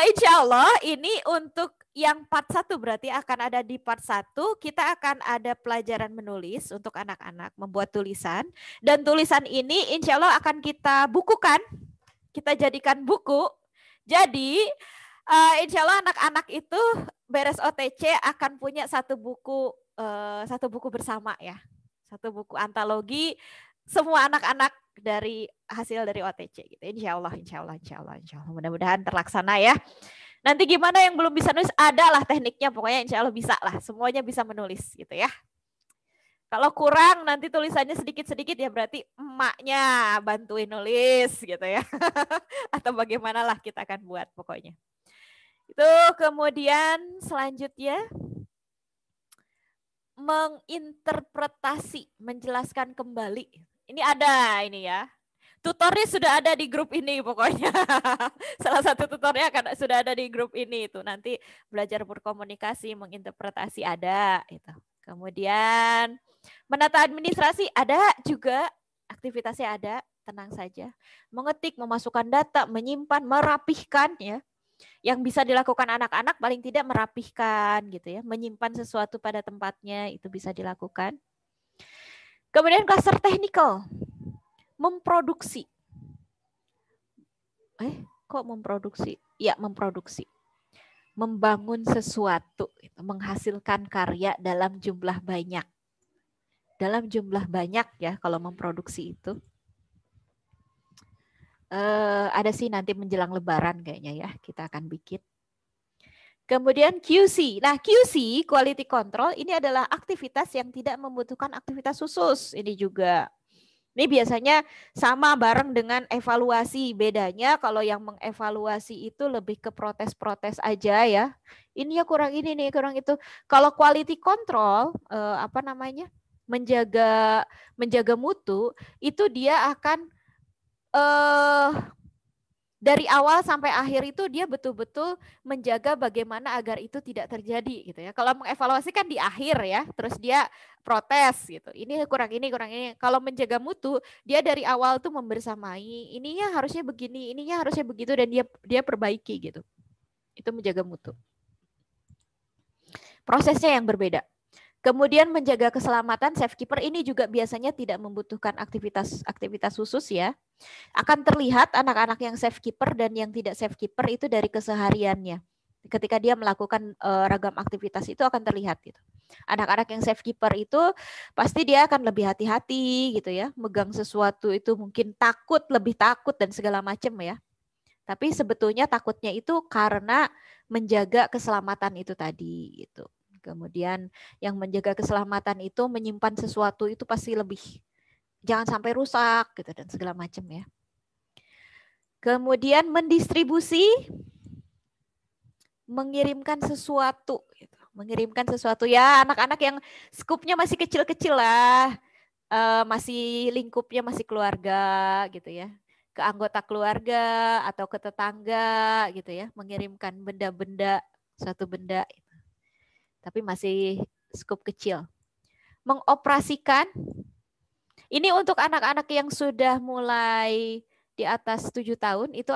Insya Allah ini untuk yang part 1 berarti akan ada di part 1. Kita akan ada pelajaran menulis untuk anak-anak membuat tulisan. Dan tulisan ini insya Allah akan kita bukukan. Kita jadikan buku. Jadi insya Allah anak-anak itu beres OTC akan punya satu buku bersama ya. Satu buku antologi semua anak-anak dari hasil dari OTC gitu. Insya Allah. Mudah-mudahan terlaksana ya. Nanti gimana yang belum bisa nulis, adalah tekniknya pokoknya insya Allah bisa lah. Semuanya bisa menulis gitu ya. Kalau kurang nanti tulisannya sedikit-sedikit ya berarti emaknya bantuin nulis gitu ya. Atau bagaimanalah kita akan buat pokoknya. Itu kemudian selanjutnya menginterpretasi, menjelaskan kembali. Ini ada ini ya. Tutornya sudah ada di grup ini pokoknya. Salah satu tutornya sudah ada di grup ini itu. Nanti belajar berkomunikasi, menginterpretasi ada itu. Kemudian menata administrasi ada juga, aktivitasnya ada, tenang saja. Mengetik, memasukkan data, menyimpan, merapihkan ya. Yang bisa dilakukan anak-anak paling tidak merapihkan gitu ya, menyimpan sesuatu pada tempatnya itu bisa dilakukan. Kemudian klaster technical, memproduksi. Kok memproduksi? Ya, memproduksi. Membangun sesuatu, menghasilkan karya dalam jumlah banyak. Dalam jumlah banyak ya kalau memproduksi itu. Ada sih nanti menjelang Lebaran kayaknya ya, kita akan bikin. Kemudian QC. Nah, QC, quality control, ini adalah aktivitas yang tidak membutuhkan aktivitas khusus. Ini juga Ini biasanya sama bareng dengan evaluasi. Bedanya kalau yang mengevaluasi itu lebih ke protes-protes aja ya. Ini ya kurang ini nih, kurang itu. Kalau quality control, menjaga mutu, itu dia akan dari awal sampai akhir itu dia betul-betul menjaga bagaimana agar itu tidak terjadi gitu ya. Kalau mengevaluasi kan di akhir ya, terus dia protes gitu. Ini kurang ini, kurang ini. Kalau menjaga mutu, dia dari awal tuh membersamai, ininya harusnya begini, ininya harusnya begitu, dan dia perbaiki gitu. Itu menjaga mutu. Prosesnya yang berbeda. Kemudian menjaga keselamatan, safekeeper ini juga biasanya tidak membutuhkan aktivitas khusus ya. Akan terlihat anak-anak yang safekeeper dan yang tidak safekeeper itu dari kesehariannya. Ketika dia melakukan ragam aktivitas itu akan terlihat gitu. Anak-anak yang safekeeper itu pasti dia akan lebih hati-hati gitu ya. Megang sesuatu itu mungkin lebih takut dan segala macam ya. Tapi sebetulnya takutnya itu karena menjaga keselamatan itu tadi gitu. Kemudian yang menjaga keselamatan itu menyimpan sesuatu itu pasti lebih jangan sampai rusak gitu dan segala macam ya. Kemudian mendistribusi, mengirimkan sesuatu gitu. Mengirimkan sesuatu ya, anak-anak yang skupnya masih kecil-kecil lah. Masih lingkupnya masih keluarga gitu ya. Ke anggota keluarga atau ke tetangga gitu ya, mengirimkan benda-benda, suatu benda gitu. Tapi masih skup kecil. Mengoperasikan, ini untuk anak-anak yang sudah mulai di atas 7 tahun, itu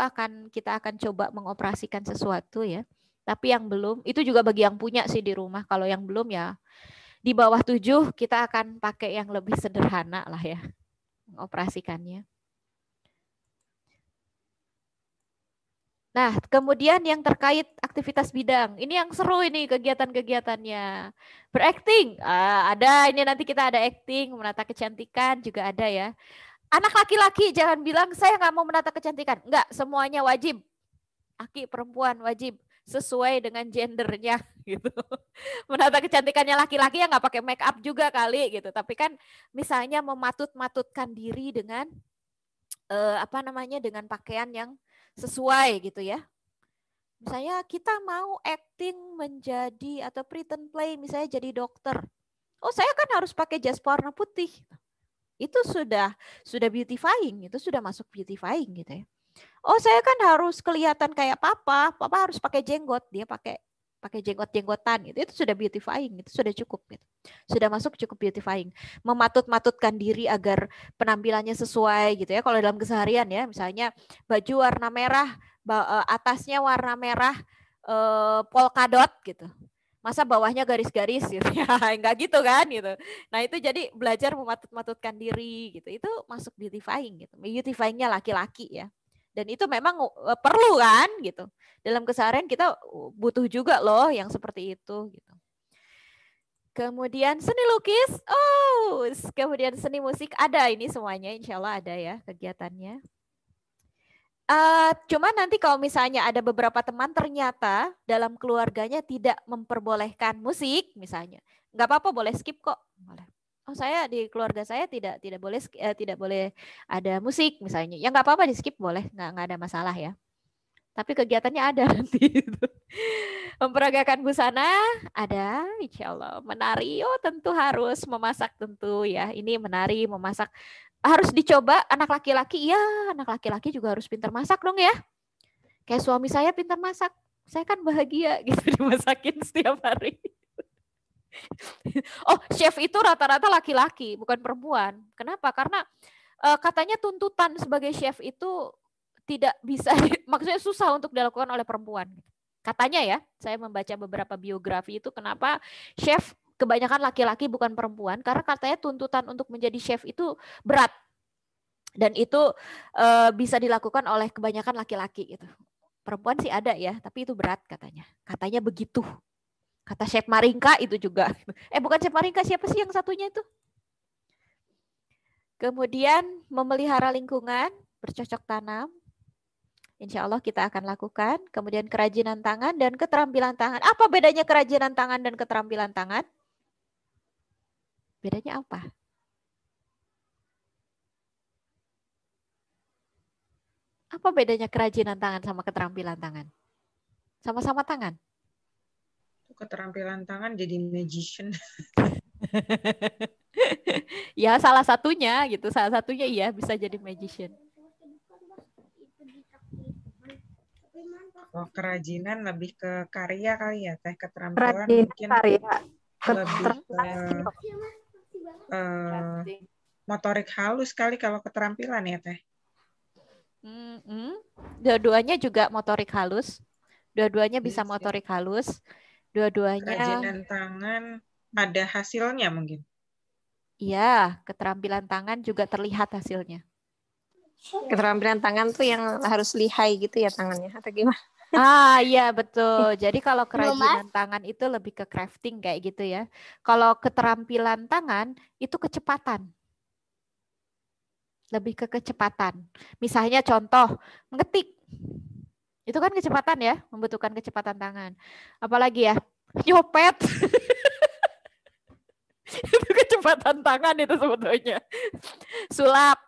kita akan coba mengoperasikan sesuatu ya. Tapi yang belum, itu juga bagi yang punya sih di rumah. Kalau yang belum ya, di bawah 7 kita akan pakai yang lebih sederhana lah ya, mengoperasikannya. Nah, kemudian yang terkait aktivitas bidang. Ini yang seru ini kegiatan-kegiatannya. Berakting, ada ini nanti kita ada acting, menata kecantikan juga ada ya. Anak laki-laki jangan bilang saya nggak mau menata kecantikan. Enggak, semuanya wajib. Laki, perempuan wajib sesuai dengan gendernya gitu. Menata kecantikannya laki-laki ya nggak pakai make up juga kali gitu. Tapi kan misalnya mematut-matutkan diri dengan dengan pakaian yang sesuai gitu ya. Misalnya kita mau acting menjadi atau pretend play misalnya jadi dokter. Oh, saya kan harus pakai jas warna putih. Itu sudah beautifying, itu sudah masuk beautifying gitu ya. Oh, saya kan harus kelihatan kayak papa harus pakai jenggot, dia pakai jenggot-jenggotan gitu. Itu sudah beautifying, itu sudah cukup gitu. Sudah masuk cukup beautifying. Mematut-matutkan diri agar penampilannya sesuai gitu ya. Kalau dalam keseharian ya, misalnya baju warna merah, atasnya warna merah polkadot gitu. Masa bawahnya garis-garis gitu ya. Enggak gitu kan gitu. Nah, itu jadi belajar mematut-matutkan diri gitu. Itu masuk beautifying gitu. Beautifyingnya laki-laki ya. Dan itu memang perlu kan gitu. Dalam keseharian kita butuh juga loh yang seperti itu gitu. Kemudian seni lukis, kemudian seni musik ada, ini semuanya insya Allah ada ya kegiatannya. Cuman nanti kalau misalnya ada beberapa teman ternyata dalam keluarganya tidak memperbolehkan musik misalnya, nggak apa-apa, boleh skip kok. Boleh. Oh, saya di keluarga saya tidak boleh ada musik misalnya. Ya nggak apa-apa, di skip boleh, nggak ada masalah ya. Tapi kegiatannya ada nanti. Memperagakan busana ada, insya Allah. Menari, tentu harus, memasak tentu ya. Ini menari, memasak harus dicoba. Anak laki-laki, ya anak laki-laki juga harus pintar masak dong ya. Kayak suami saya pintar masak, saya kan bahagia gitu dimasakin setiap hari. Oh, chef itu rata-rata laki-laki, bukan perempuan. Kenapa? Karena katanya tuntutan sebagai chef itu tidak bisa, maksudnya susah untuk dilakukan oleh perempuan. Katanya ya, saya membaca beberapa biografi itu kenapa chef kebanyakan laki-laki bukan perempuan, karena katanya tuntutan untuk menjadi chef itu berat. Dan itu bisa dilakukan oleh kebanyakan laki-laki gitu. Perempuan sih ada ya, tapi itu berat katanya. Katanya begitu. Kata Chef Maringka itu juga. Bukan Chef Maringka, siapa sih yang satunya itu? Kemudian memelihara lingkungan, bercocok tanam. Insya Allah kita akan lakukan. Kemudian kerajinan tangan dan keterampilan tangan. Apa bedanya kerajinan tangan dan keterampilan tangan? Bedanya apa? Apa bedanya kerajinan tangan sama keterampilan tangan? Sama-sama tangan. Keterampilan tangan jadi magician. Ya salah satunya gitu, salah satunya iya bisa jadi magician. Oh, kerajinan lebih ke karya kali ya, Teh. Keterampilan Kerajinan mungkin karya. lebih ke motorik halus kali kalau keterampilan ya, Teh. Dua-duanya juga motorik halus. Dua-duanya bisa motorik halus. Dua-duanya. Kerajinan tangan ada hasilnya mungkin. Iya, keterampilan tangan juga terlihat hasilnya. Keterampilan tangan tuh yang harus lihai gitu ya tangannya atau gimana? Ah iya betul. Jadi kalau kerajinan tangan itu lebih ke crafting kayak gitu ya. Kalau keterampilan tangan itu kecepatan. Lebih ke kecepatan. Misalnya contoh mengetik. Itu kan kecepatan ya, membutuhkan kecepatan tangan. Apalagi ya, nyopet. Itu kecepatan tangan itu sebetulnya. Sulap.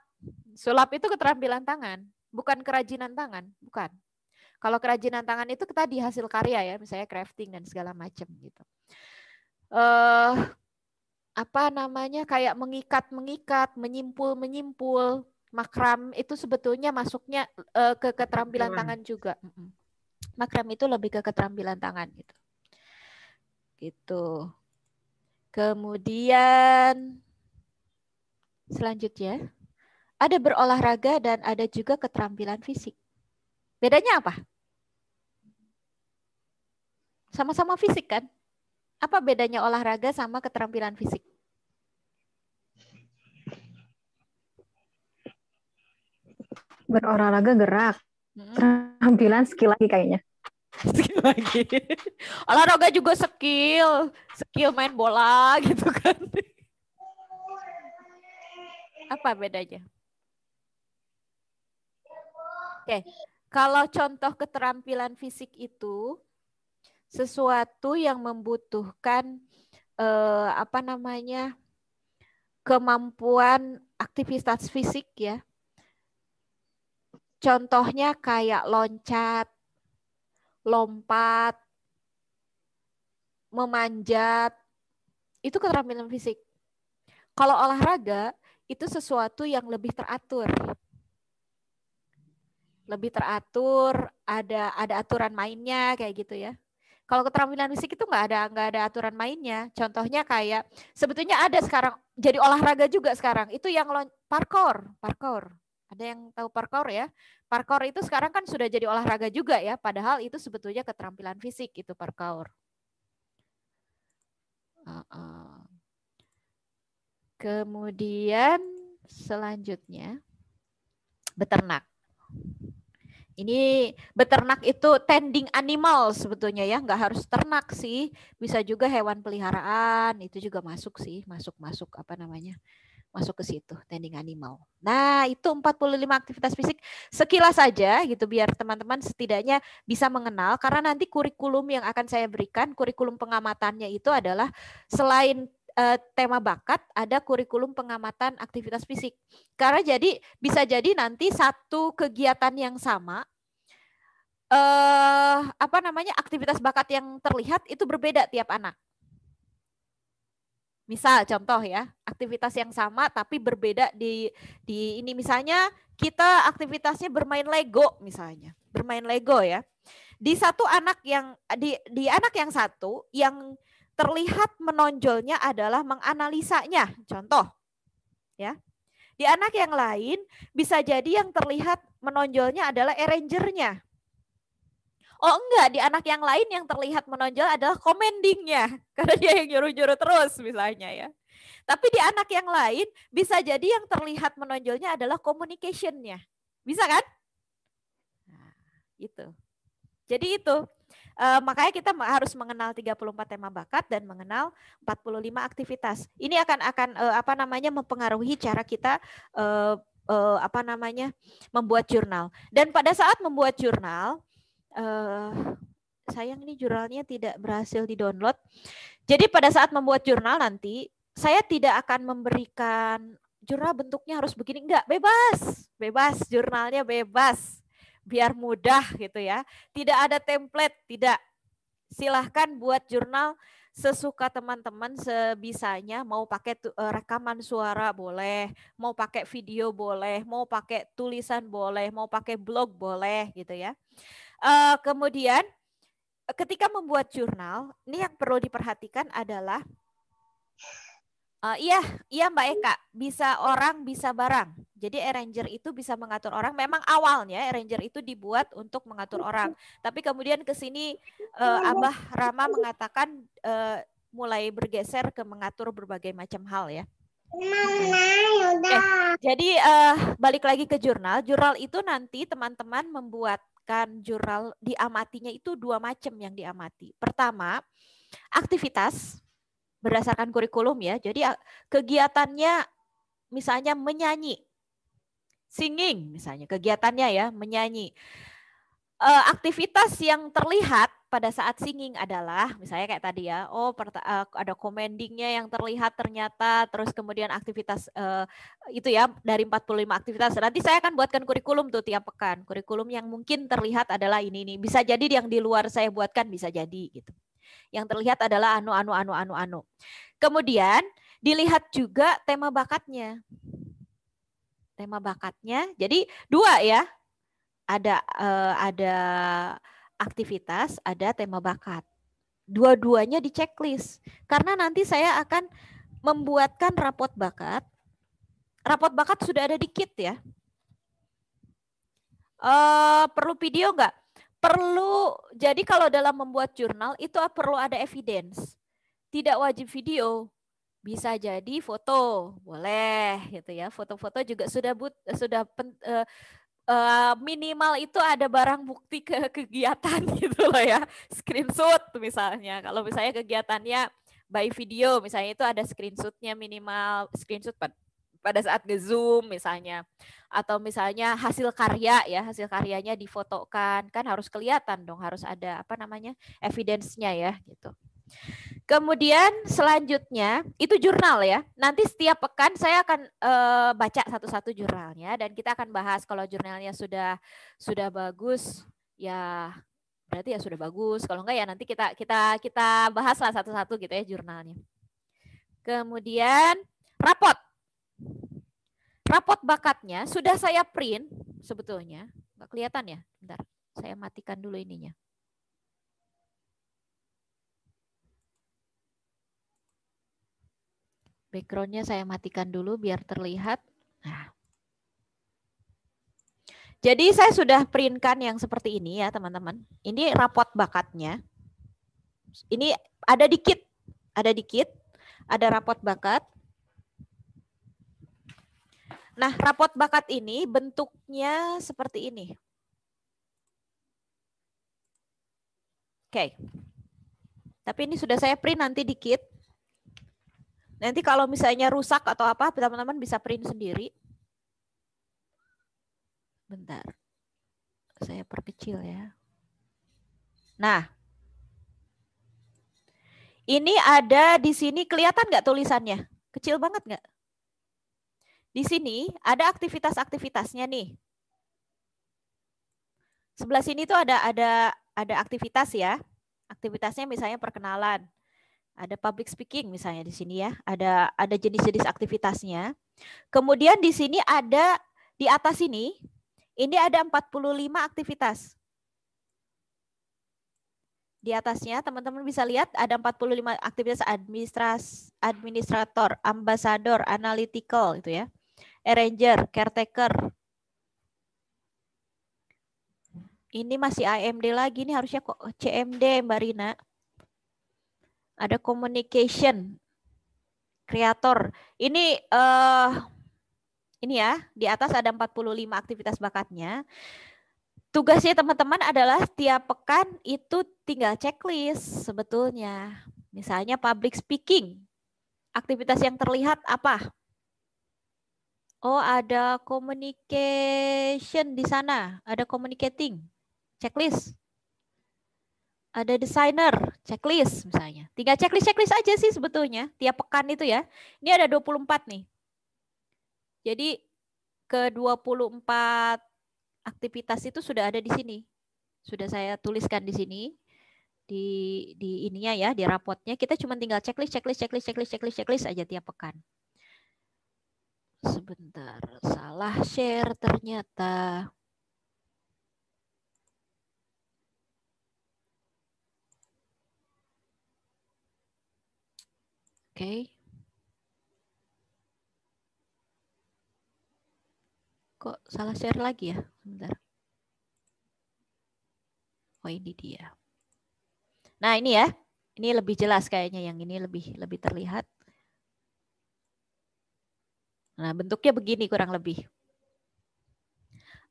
Sulap itu keterampilan tangan, bukan kerajinan tangan, bukan. Kalau kerajinan tangan itu tadi hasil karya ya, misalnya crafting dan segala macam gitu. Apa namanya kayak mengikat, menyimpul, makram itu sebetulnya masuknya ke keterampilan tangan juga. Makram itu lebih ke keterampilan tangan gitu. Gitu. Kemudian selanjutnya ada berolahraga dan ada juga keterampilan fisik. Bedanya apa? Sama-sama fisik kan? Apa bedanya olahraga sama keterampilan fisik? Berolahraga gerak. Keterampilan skill lagi kayaknya. Skill lagi. Olahraga juga skill main bola gitu kan. Apa bedanya? Oke, kalau contoh keterampilan fisik itu sesuatu yang membutuhkan kemampuan aktivitas fisik ya. Contohnya kayak loncat, lompat, memanjat, itu keterampilan fisik. Kalau olahraga itu sesuatu yang lebih teratur. Lebih teratur, ada aturan mainnya kayak gitu ya. Kalau keterampilan fisik itu nggak ada aturan mainnya. Contohnya kayak sebetulnya ada sekarang jadi olahraga juga sekarang. Itu yang parkour. Ada yang tahu parkour ya? Parkour itu sekarang kan sudah jadi olahraga juga ya. Padahal itu sebetulnya keterampilan fisik itu parkour. Kemudian selanjutnya beternak. Ini beternak itu tending animal sebetulnya ya, nggak harus ternak sih, bisa juga hewan peliharaan, itu juga masuk sih, masuk ke situ, tending animal. Nah itu 45 aktivitas fisik sekilas saja gitu, biar teman-teman setidaknya bisa mengenal, karena nanti kurikulum yang akan saya berikan, kurikulum pengamatannya itu adalah selain tema bakat, ada kurikulum pengamatan aktivitas fisik. Karena bisa jadi nanti satu kegiatan yang sama, aktivitas bakat yang terlihat itu berbeda tiap anak. Misal contoh ya, aktivitas yang sama tapi berbeda di ini, misalnya kita aktivitasnya bermain Lego misalnya, bermain Lego ya. Di satu anak yang di anak yang satu yang terlihat menonjolnya adalah menganalisanya, contoh ya. Di anak yang lain bisa jadi yang terlihat menonjolnya adalah arrangernya. Oh enggak, di anak yang lain yang terlihat menonjol adalah commandingnya, karena dia yang nyuruh-nyuruh terus misalnya ya. Tapi di anak yang lain bisa jadi yang terlihat menonjolnya adalah communication-nya. Bisa kan? Nah, itu. Jadi itu. Makanya kita harus mengenal 34 tema bakat dan mengenal 45 aktivitas. Ini akan mempengaruhi cara kita membuat jurnal. Dan pada saat membuat jurnal, sayang ini jurnalnya tidak berhasil di-download. Jadi pada saat membuat jurnal nanti, saya tidak akan memberikan jurnal bentuknya harus begini, enggak, bebas, jurnalnya bebas. biar mudah gitu ya. Tidak ada template, tidak. Silahkan buat jurnal sesuka teman-teman, sebisanya. Mau pakai rekaman suara boleh, mau pakai video boleh, mau pakai tulisan boleh, mau pakai blog boleh gitu ya. Kemudian ketika membuat jurnal, ini yang perlu diperhatikan adalah iya Mbak Eka, bisa orang bisa barang. Jadi arranger itu bisa mengatur orang. Memang awalnya arranger itu dibuat untuk mengatur orang, tapi kemudian ke sini Abah Rama mengatakan mulai bergeser ke mengatur berbagai macam hal ya. Jadi balik lagi ke jurnal. Jurnal itu nanti teman-teman membuatkan jurnal, diamatinya itu dua macam yang diamati. Pertama, aktivitas berdasarkan kurikulum ya. Jadi kegiatannya misalnya menyanyi, singing misalnya, kegiatannya ya menyanyi. Aktivitas yang terlihat pada saat singing adalah misalnya kayak tadi ya, ada commandingnya yang terlihat ternyata, terus kemudian aktivitas itu ya dari 45 aktivitas. Nanti saya akan buatkan kurikulum tuh tiap pekan. Kurikulum yang mungkin terlihat adalah ini. Bisa jadi yang di luar saya buatkan, bisa jadi gitu. Yang terlihat adalah anu. Kemudian dilihat juga tema bakatnya. Tema bakatnya. Jadi dua ya. Ada aktivitas, ada tema bakat. Dua-duanya di checklist. Karena nanti saya akan membuatkan rapot bakat. Rapot bakat sudah ada di kit ya. Perlu video nggak? Perlu. Jadi kalau dalam membuat jurnal itu perlu ada evidence. Tidak wajib video. Bisa jadi foto, boleh gitu ya. Foto-foto juga sudah minimal itu ada barang bukti kegiatan gitu loh ya. Screenshot misalnya. Kalau misalnya kegiatannya by video, misalnya itu ada screenshotnya, minimal screenshot pada saat nge-zoom misalnya. Atau misalnya hasil karya ya, hasil karyanya difotokan, kan harus kelihatan dong, harus ada evidence-nya ya gitu. Kemudian selanjutnya itu jurnal ya. Nanti setiap pekan saya akan baca satu-satu jurnalnya dan kita akan bahas. Kalau jurnalnya sudah bagus ya berarti ya sudah bagus. Kalau enggak ya nanti kita bahaslah satu-satu gitu ya jurnalnya. Kemudian rapot. Rapot bakatnya sudah saya print sebetulnya. Nggak kelihatan ya? Bentar, saya matikan dulu ininya. Backgroundnya saya matikan dulu biar terlihat. Nah. Jadi saya sudah printkan yang seperti ini ya teman-teman. Ini rapot bakatnya. Ini ada di kit. Ada rapot bakat. Nah, rapot bakat ini bentuknya seperti ini. Oke. Tapi ini sudah saya print nanti di kit. Nanti kalau misalnya rusak atau apa, teman-teman bisa print sendiri. Bentar. Saya perkecil ya. Nah. Ini ada di sini, kelihatan nggak tulisannya? Kecil banget nggak? Di sini ada aktivitas-aktivitasnya nih. Sebelah sini tuh ada aktivitas ya. Aktivitasnya misalnya perkenalan. Ada public speaking misalnya di sini ya. Ada jenis-jenis aktivitasnya. Kemudian di sini ada di atas ini ada 45 aktivitas. Di atasnya teman-teman bisa lihat ada 45 aktivitas administrator, ambassador, analytical itu ya. Arranger, caretaker. Ini masih AMD lagi, ini harusnya kok CMD Mbak Rina. Ada communication, creator. Ini ya, di atas ada 45 aktivitas bakatnya. Tugasnya teman-teman adalah tiap pekan itu tinggal checklist sebetulnya. Misalnya public speaking. Aktivitas yang terlihat apa? Oh, ada communication di sana, ada communicating, checklist. Ada designer, checklist misalnya. Tinggal checklist aja sih sebetulnya, tiap pekan itu ya. Ini ada 24 nih. Jadi ke 24 aktivitas itu sudah ada di sini. Sudah saya tuliskan di sini. Di ininya ya, di rapotnya. Kita cuma tinggal checklist aja tiap pekan. Sebentar, salah share ternyata. Oke. Kok salah share lagi ya? Sebentar. Oh, ini dia. Nah, ini ya. Ini lebih jelas kayaknya, yang ini lebih terlihat. Nah, bentuknya begini kurang lebih.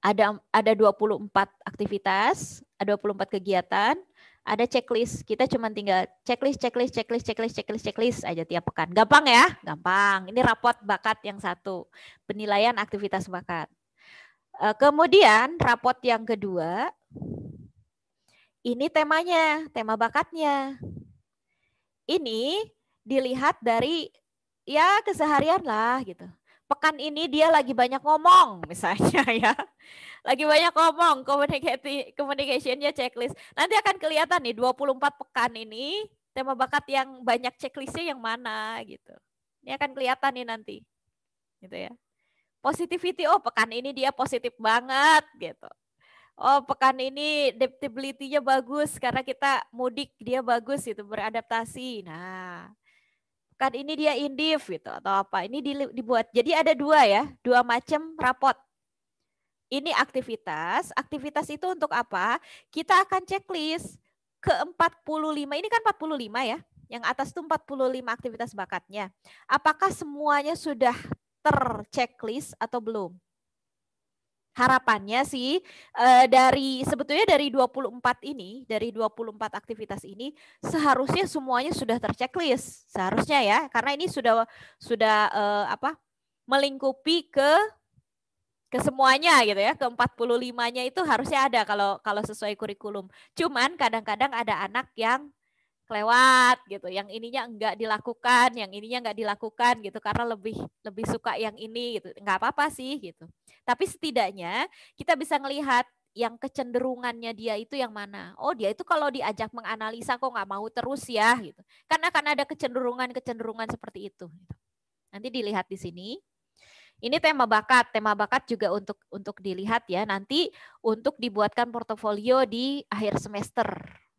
Ada 24 aktivitas, ada 24 kegiatan, ada checklist. Kita cuma tinggal checklist aja tiap pekan. Gampang ya? Gampang. Ini raport bakat yang satu. Penilaian aktivitas bakat. Kemudian raport yang kedua, ini temanya, tema bakatnya. Ini dilihat dari ya keseharian lah gitu. Pekan ini dia lagi banyak ngomong misalnya ya. Lagi banyak ngomong, communication-nya checklist. Nanti akan kelihatan nih 24 pekan ini tema bakat yang banyak checklist-nya yang mana gitu. Ini akan kelihatan nih nanti. Gitu ya. Positivity, oh pekan ini dia positif banget gitu. Oh pekan ini adaptability-nya bagus karena kita mudik, dia bagus itu beradaptasi. Nah, pekan ini dia indiv gitu atau apa. Ini dibuat. Jadi ada dua macam rapot. Ini aktivitas. Aktivitas itu untuk apa? Kita akan checklist ke 45. Ini kan 45 ya. Yang atas itu 45 aktivitas bakatnya. Apakah semuanya sudah terchecklist atau belum? Harapannya sih sebetulnya dari 24 ini, dari 24 aktivitas ini seharusnya semuanya sudah terchecklist. Seharusnya ya, karena ini sudah melingkupi ke semuanya gitu ya. Ke 45-nya itu harusnya ada kalau sesuai kurikulum. Cuman kadang-kadang ada anak yang kelewat gitu, yang ininya enggak dilakukan, yang ininya enggak dilakukan gitu karena lebih suka yang ini gitu. Enggak apa-apa sih gitu. Tapi setidaknya kita bisa ngelihat yang kecenderungannya dia itu yang mana. Oh, dia itu kalau diajak menganalisa kok nggak mau terus ya gitu. Karena akan ada kecenderungan seperti itu. Nanti dilihat di sini. Ini tema bakat. Tema bakat juga untuk dilihat ya nanti untuk dibuatkan portofolio di akhir semester.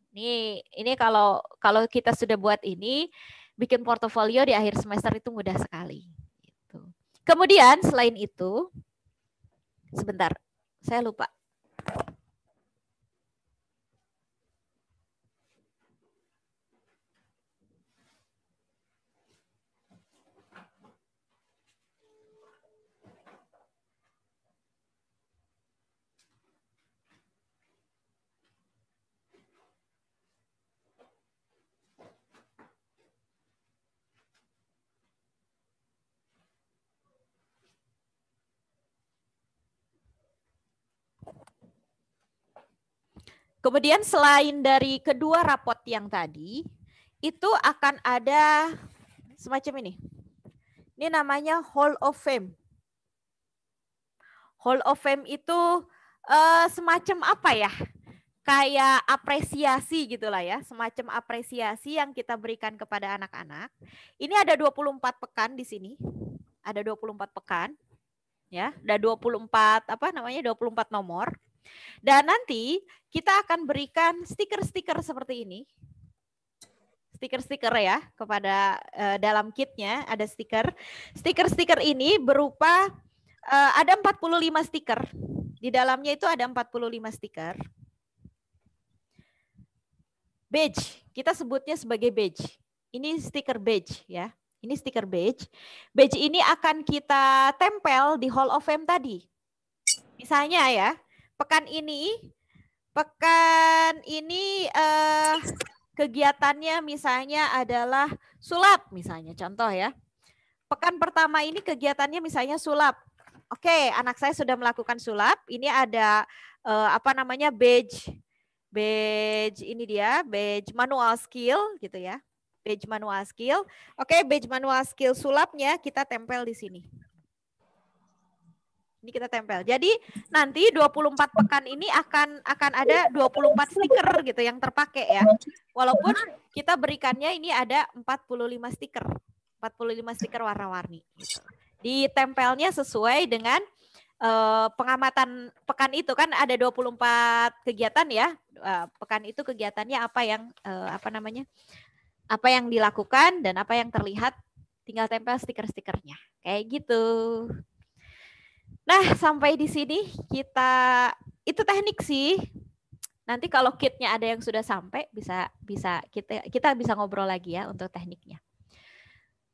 Ini kalau kita sudah buat ini, bikin portofolio di akhir semester itu mudah sekali. Gitu. Kemudian selain itu, sebentar, saya lupa. Kemudian selain dari kedua rapot yang tadi, itu akan ada semacam ini. Ini namanya Hall of Fame. Hall of Fame itu semacam apa ya? Kayak apresiasi gitulah ya, semacam apresiasi yang kita berikan kepada anak-anak. Ini ada 24 pekan di sini. Ada 24 pekan. Ya, ada 24 24 nomor. Dan nanti kita akan berikan stiker-stiker seperti ini. Stiker-stiker ya kepada dalam kitnya ada stiker. Stiker-stiker ini berupa ada 45 stiker. Di dalamnya itu ada 45 stiker. Badge, kita sebutnya sebagai badge. Ini stiker badge ya. Ini stiker badge. Badge ini akan kita tempel di Hall of Fame tadi. Misalnya ya, pekan ini kegiatannya misalnya adalah sulap misalnya, contoh ya. Pekan pertama ini kegiatannya misalnya sulap. Oke, anak saya sudah melakukan sulap. Ini ada badge ini dia, badge manual skill gitu ya. Badge manual skill. Oke, badge manual skill sulapnya kita tempel di sini. Ini kita tempel. Jadi nanti 24 pekan ini akan ada 24 stiker gitu yang terpakai ya. Walaupun kita berikannya ini ada 45 stiker. 45 stiker warna-warni gitu. Ditempelnya sesuai dengan pengamatan pekan itu kan ada 24 kegiatan ya. Pekan itu kegiatannya apa yang apa yang dilakukan dan apa yang terlihat, tinggal tempel stiker-stikernya. Kayak gitu. Nah, sampai di sini itu teknik sih. Nanti kalau kitnya ada yang sudah sampai kita bisa ngobrol lagi ya untuk tekniknya.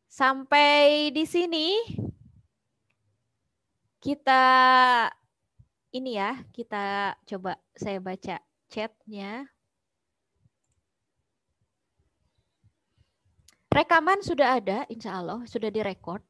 Sampai di sini kita coba saya baca chatnya. Rekaman sudah ada, insya Allah sudah direkord.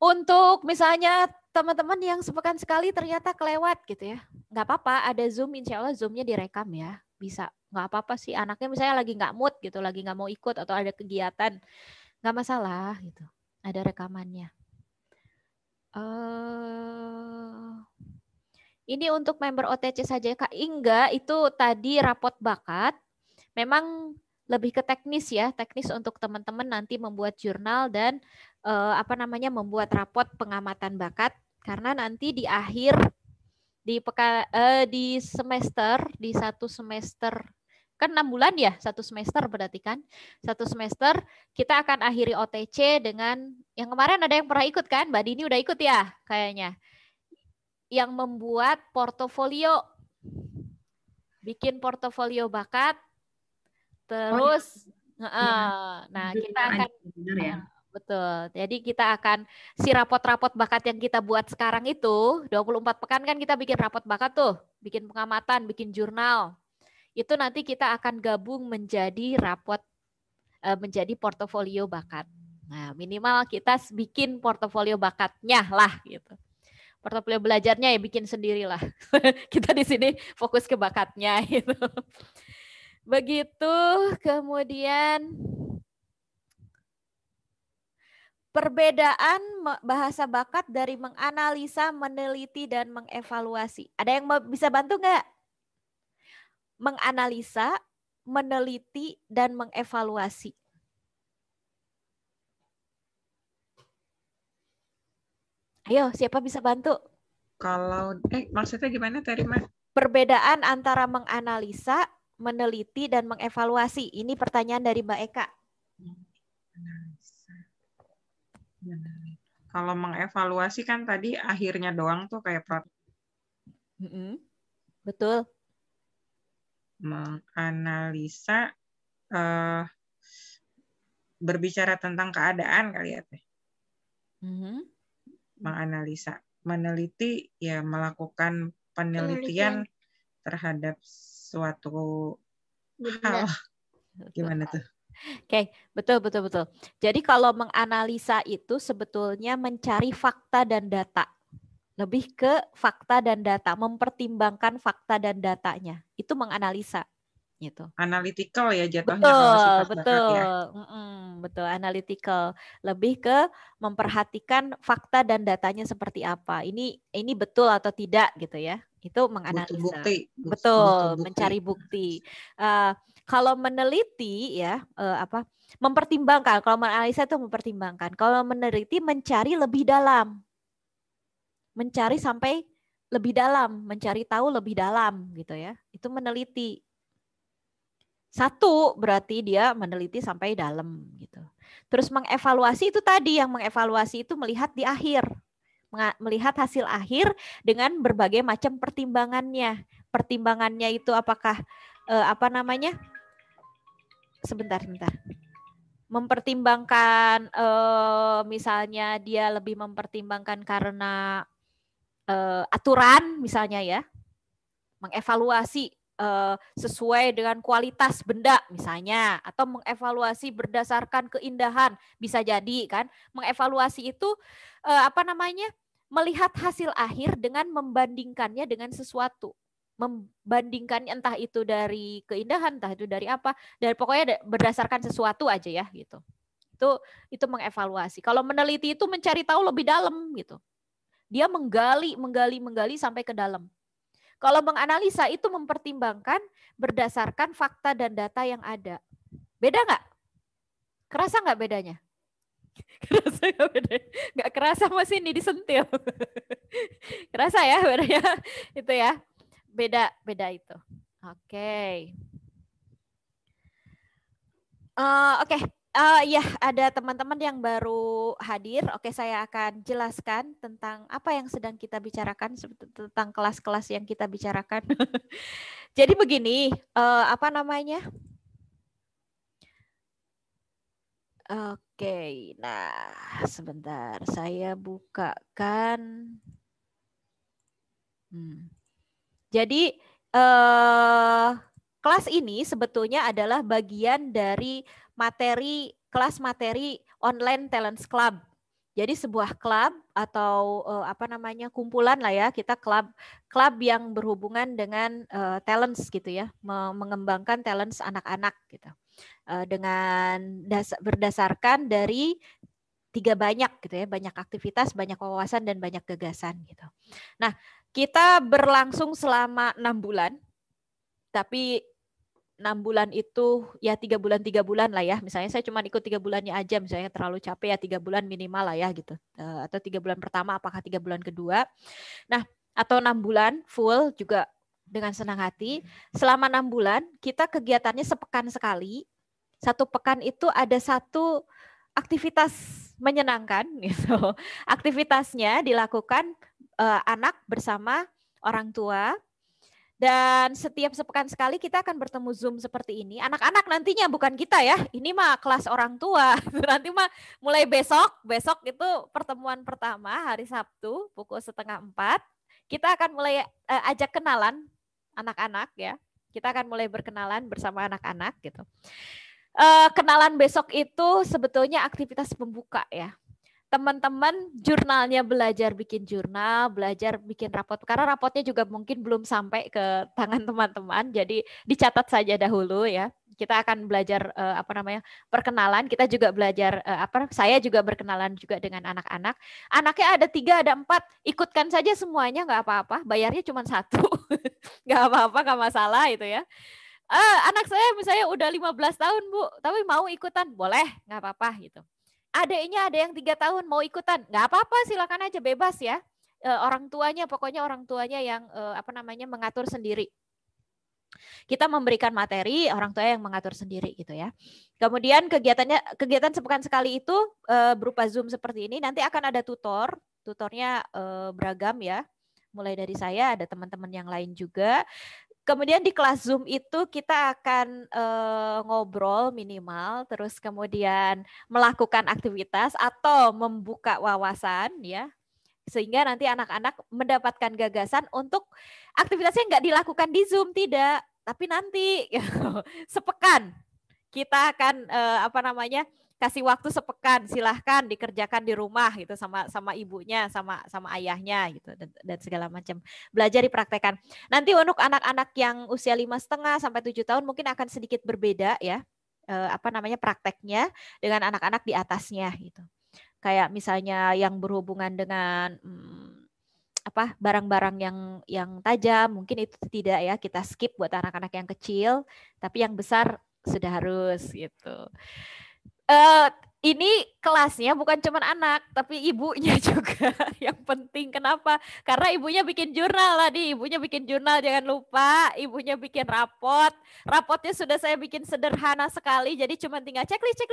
Untuk misalnya teman-teman yang sepekan sekali ternyata kelewat gitu ya, nggak apa-apa, ada Zoom, insya Allah Zoom-nya direkam ya, bisa, nggak apa-apa sih. Anaknya misalnya lagi nggak mood gitu, lagi nggak mau ikut atau ada kegiatan, nggak masalah gitu, ada rekamannya. Ini untuk member OTC saja Kak Ingga, itu tadi rapot bakat, memang lebih ke teknis ya, teknis untuk teman-teman nanti membuat jurnal dan membuat rapot pengamatan bakat, karena nanti di akhir di semester, di satu semester kan 6 bulan ya, satu semester berarti kan, satu semester kita akan akhiri OTC dengan yang kemarin ada yang pernah ikut kan, Mbak Dini udah ikut ya kayaknya, yang membuat portofolio, bikin portofolio bakat, terus nah kita akan betul. Jadi kita akan si rapot-rapot bakat yang kita buat sekarang itu 24 pekan kan kita bikin rapot bakat tuh, bikin pengamatan, bikin jurnal. Itu nanti kita akan gabung menjadi menjadi portofolio bakat. Nah, minimal kita bikin portofolio bakatnya lah gitu. Portofolio belajarnya ya bikin sendirilah. Kita di sini fokus ke bakatnya gitu. Begitu, kemudian perbedaan bahasa bakat dari menganalisa, meneliti, dan mengevaluasi. Ada yang bisa bantu nggak? Menganalisa, meneliti, dan mengevaluasi. Ayo, siapa bisa bantu? Kalau, maksudnya gimana tadi, Mas? Perbedaan antara menganalisa, meneliti, dan mengevaluasi. Ini pertanyaan dari Mbak Eka. Kalau mengevaluasi kan tadi akhirnya doang tuh kayak betul. Menganalisa berbicara tentang keadaan kali ya teh. Menganalisa, meneliti ya melakukan penelitian terhadap suatu hal. Gimana tuh? Oke, betul. Jadi kalau menganalisa itu sebetulnya mencari fakta dan data. Lebih ke fakta dan data, mempertimbangkan fakta dan datanya. Itu menganalisa. Gitu. Analytical ya jatuhnya kalau sifat bakat ya. Betul, analytical. Lebih ke memperhatikan fakta dan datanya seperti apa. Ini betul atau tidak gitu ya. Itu menganalisa. Bukti. Betul, mencari bukti. Kalau meneliti ya mempertimbangkan. Kalau menganalisa itu mempertimbangkan. Kalau meneliti mencari lebih dalam. Mencari sampai lebih dalam, mencari tahu lebih dalam gitu ya. Itu meneliti. Satu berarti dia meneliti sampai dalam gitu. Terus mengevaluasi itu tadi, yang mengevaluasi itu melihat di akhir. Melihat hasil akhir dengan berbagai macam pertimbangannya. Pertimbangannya itu apakah sebentar. Mempertimbangkan misalnya dia lebih mempertimbangkan karena aturan misalnya ya. Mengevaluasi sesuai dengan kualitas benda misalnya, atau mengevaluasi berdasarkan keindahan, bisa jadi kan. Mengevaluasi itu melihat hasil akhir dengan membandingkannya dengan sesuatu. Membandingkannya entah itu dari keindahan, entah itu dari apa, dan pokoknya berdasarkan sesuatu aja ya gitu. Itu Itu mengevaluasi. Kalau meneliti itu mencari tahu lebih dalam gitu. Dia menggali sampai ke dalam. Kalau menganalisa itu mempertimbangkan berdasarkan fakta dan data yang ada. Beda nggak? Kerasa nggak bedanya? Kerasa nggak bedanya? Nggak kerasa Mas ini disentil. Kerasa ya bedanya? Itu ya. Beda itu. Oke. Oke. Ya, ada teman-teman yang baru hadir. Oke, saya akan jelaskan tentang apa yang sedang kita bicarakan, tentang kelas-kelas yang kita bicarakan. Jadi begini, apa namanya? Oke, nah sebentar, saya bukakan. Jadi kelas ini sebetulnya adalah bagian dari kelas materi online Talents Club. Jadi sebuah klub atau kumpulan lah ya, kita klub yang berhubungan dengan talents gitu ya, mengembangkan talents anak-anak gitu. Dengan berdasarkan dari 3 banyak gitu ya, banyak aktivitas, banyak wawasan dan banyak gagasan gitu. Nah, kita berlangsung selama 6 bulan. Tapi 6 bulan itu ya 3 bulan lah ya. Misalnya saya cuma ikut 3 bulannya aja, misalnya terlalu capek ya 3 bulan minimal lah ya gitu. Atau 3 bulan pertama, apakah 3 bulan kedua. Nah, atau 6 bulan full juga dengan senang hati. Selama 6 bulan kita kegiatannya sepekan sekali. 1 pekan itu ada 1 aktivitas menyenangkan gitu. Aktivitasnya dilakukan anak bersama orang tua. Dan setiap sepekan sekali kita akan bertemu Zoom seperti ini. Anak-anak nantinya bukan kita ya. Ini mah kelas orang tua. Nanti mah mulai besok itu pertemuan pertama hari Sabtu pukul 3:30. Kita akan mulai ajak kenalan anak-anak ya. Kita akan mulai berkenalan bersama anak-anak gitu. Kenalan besok itu sebetulnya aktivitas pembuka ya. Teman-teman jurnalnya belajar bikin jurnal, belajar bikin rapot. Karena rapotnya juga mungkin belum sampai ke tangan teman-teman, jadi dicatat saja dahulu ya. Kita akan belajar perkenalan. Kita juga belajar saya juga berkenalan juga dengan anak-anak. Anaknya ada 3, ada 4, ikutkan saja semuanya, nggak apa-apa. Bayarnya cuma 1, nggak apa-apa, nggak masalah itu ya. Anak saya misalnya udah 15 tahun Bu, tapi mau ikutan, boleh, nggak apa-apa gitu. Adiknya ada yang 3 tahun mau ikutan, nggak apa-apa, silakan aja, bebas ya. Pokoknya orang tuanya yang mengatur sendiri. Kita memberikan materi, orang tua yang mengatur sendiri gitu ya. Kemudian kegiatan sepekan sekali itu berupa Zoom seperti ini. Nanti akan ada tutornya beragam ya. Mulai dari saya, ada teman-teman yang lain juga. Kemudian di kelas Zoom itu kita akan ngobrol minimal, terus kemudian melakukan aktivitas atau membuka wawasan ya, sehingga nanti anak-anak mendapatkan gagasan untuk aktivitasnya nggak dilakukan di Zoom, tidak, tapi nanti sepekan kita akan kasih waktu sepekan, silahkan dikerjakan di rumah gitu sama ibunya, sama ayahnya gitu dan segala macam. Belajar dipraktekkan. Nanti untuk anak-anak yang usia 5,5 sampai 7 tahun mungkin akan sedikit berbeda ya. Prakteknya dengan anak-anak di atasnya gitu. Kayak misalnya yang berhubungan dengan barang-barang yang tajam, mungkin itu tidak ya, kita skip buat anak-anak yang kecil, tapi yang besar sudah harus gitu. Ini kelasnya bukan cuma anak, tapi ibunya juga yang penting. Kenapa? Karena ibunya bikin jurnal tadi. Ibunya bikin jurnal, jangan lupa. Ibunya bikin rapot. Rapotnya sudah saya bikin sederhana sekali. Jadi cuma tinggal checklist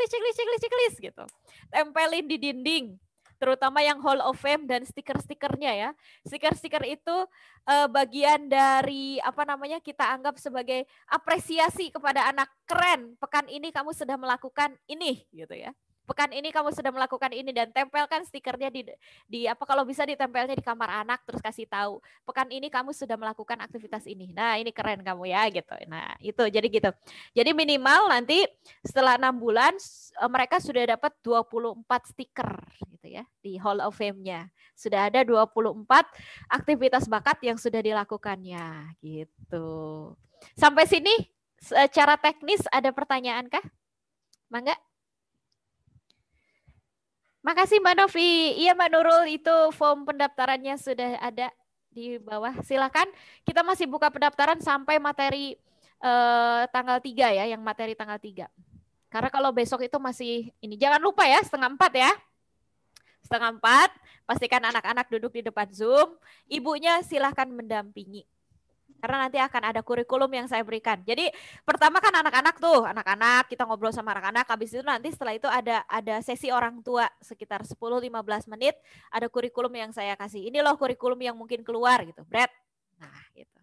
gitu. Tempelin di dinding. Terutama yang Hall of Fame dan stiker-stikernya ya. Stiker-stiker itu bagian dari kita anggap sebagai apresiasi kepada anak. Keren, pekan ini kamu sudah melakukan ini gitu ya. Pekan ini kamu sudah melakukan ini, dan tempelkan stikernya di kalau bisa ditempelnya di kamar anak, terus kasih tahu pekan ini kamu sudah melakukan aktivitas ini. Nah, ini keren kamu ya gitu. Nah, itu jadi gitu. Jadi minimal nanti setelah 6 bulan mereka sudah dapat 24 stiker gitu ya di Hall of Fame-nya. Sudah ada 24 aktivitas bakat yang sudah dilakukannya gitu. Sampai sini secara teknis ada pertanyaan kah? Mangga? Makasih Mbak Novi. Iya Mbak Nurul, itu form pendaftarannya sudah ada di bawah. Silakan, kita masih buka pendaftaran sampai materi tanggal 3 ya, yang materi tanggal 3. Karena kalau besok itu masih ini, jangan lupa ya 3:30 ya. 3:30, pastikan anak-anak duduk di depan Zoom. Ibunya silahkan mendampingi. Karena nanti akan ada kurikulum yang saya berikan. Jadi pertama kan anak-anak kita ngobrol sama anak-anak. Habis itu nanti setelah itu ada sesi orang tua sekitar 10-15 menit. Ada kurikulum yang saya kasih. Ini loh kurikulum yang mungkin keluar gitu. Brad. Nah gitu.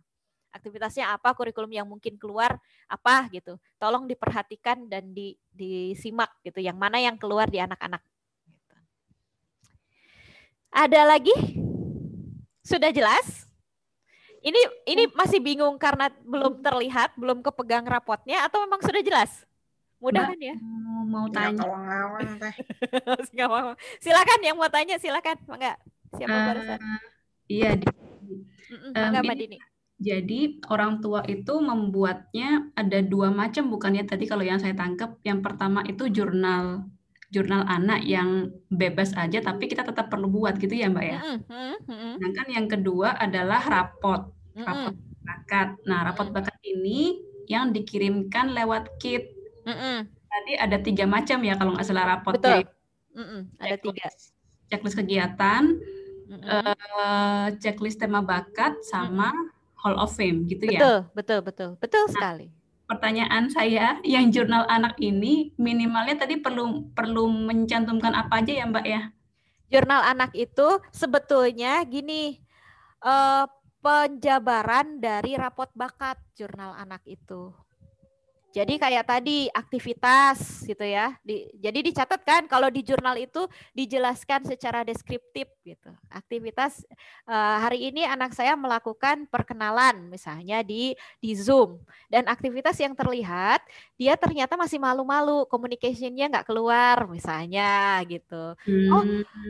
Aktivitasnya apa, kurikulum yang mungkin keluar apa gitu. Tolong diperhatikan dan disimak gitu. Yang mana yang keluar di anak-anak. Gitu. Ada lagi? Sudah jelas? Ini masih bingung karena belum terlihat, belum kepegang rapotnya, atau memang sudah jelas? Mudah kan ya? Mau tanya. Silakan yang mau tanya, silakan. Enggak? Siapa barusan? Iya. Enggak, Mbak Dini. Jadi orang tua itu membuatnya ada 2 macam, bukannya tadi kalau yang saya tangkap. Yang pertama itu jurnal anak yang bebas aja, tapi kita tetap perlu buat gitu ya Mbak ya. Sedangkan yang kedua adalah rapot bakat. Nah rapot bakat ini yang dikirimkan lewat kit. Tadi ada 3 macam ya kalau nggak salah rapotnya. Ada 3. Checklist kegiatan, checklist tema bakat, sama Hall of Fame gitu ya. Betul sekali. Pertanyaan saya, yang jurnal anak ini minimalnya tadi perlu mencantumkan apa aja ya Mbak ya? Jurnal anak itu sebetulnya gini, penjabaran dari rapot bakat jurnal anak itu. Jadi kayak tadi aktivitas gitu ya. Jadi dicatat kan kalau di jurnal itu dijelaskan secara deskriptif gitu. Aktivitas hari ini anak saya melakukan perkenalan misalnya di Zoom, dan aktivitas yang terlihat dia ternyata masih malu-malu, communication-nya nggak keluar misalnya gitu. Oh,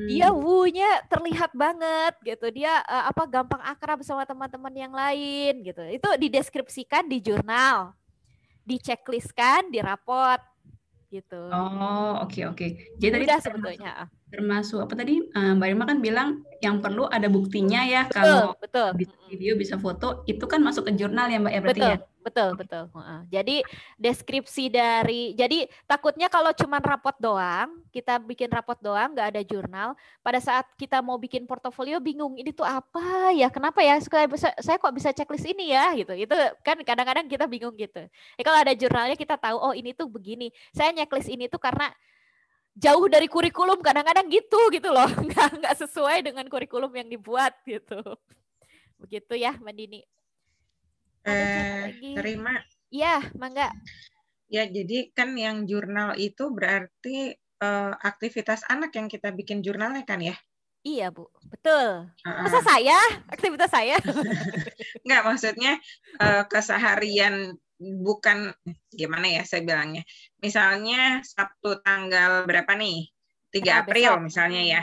dia wu-nya terlihat banget gitu. Dia gampang akrab sama teman-teman yang lain gitu. Itu dideskripsikan di jurnal. Dicekliskan, dirapot gitu. Oh, oke. Jadi udah tadi sebetulnya termasuk apa tadi Mbak Irma kan bilang yang perlu ada buktinya ya. Kalau bisa video bisa foto itu kan masuk ke jurnal ya Mbak ya berarti ya. Betul. Jadi deskripsi jadi takutnya kalau cuma rapot doang, kita bikin rapot doang, nggak ada jurnal. Pada saat kita mau bikin portofolio bingung, ini tuh apa ya? Kenapa ya? Saya kok bisa checklist ini ya? Gitu. Itu kan kadang-kadang kita bingung gitu. Kalau ada jurnalnya kita tahu, oh ini tuh begini. Saya checklist ini tuh karena jauh dari kurikulum, kadang-kadang gitu loh. Nggak sesuai dengan kurikulum yang dibuat gitu. Begitu ya, Mbak Dini. Terima. Iya, mangga. Ya, jadi kan yang jurnal itu berarti aktivitas anak yang kita bikin jurnalnya kan ya? Iya, Bu. Betul. Masa saya? Aktivitas saya? Enggak, maksudnya keseharian, bukan gimana ya saya bilangnya. Misalnya Sabtu tanggal berapa nih? 3 April besok. Misalnya ya.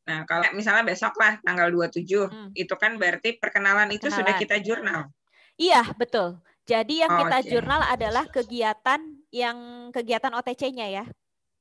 Nah, kalau misalnya besok lah tanggal 27, itu kan berarti perkenalan itu sudah kita jurnal. Iya, betul. Jadi yang kita jurnal adalah kegiatan OTC-nya ya.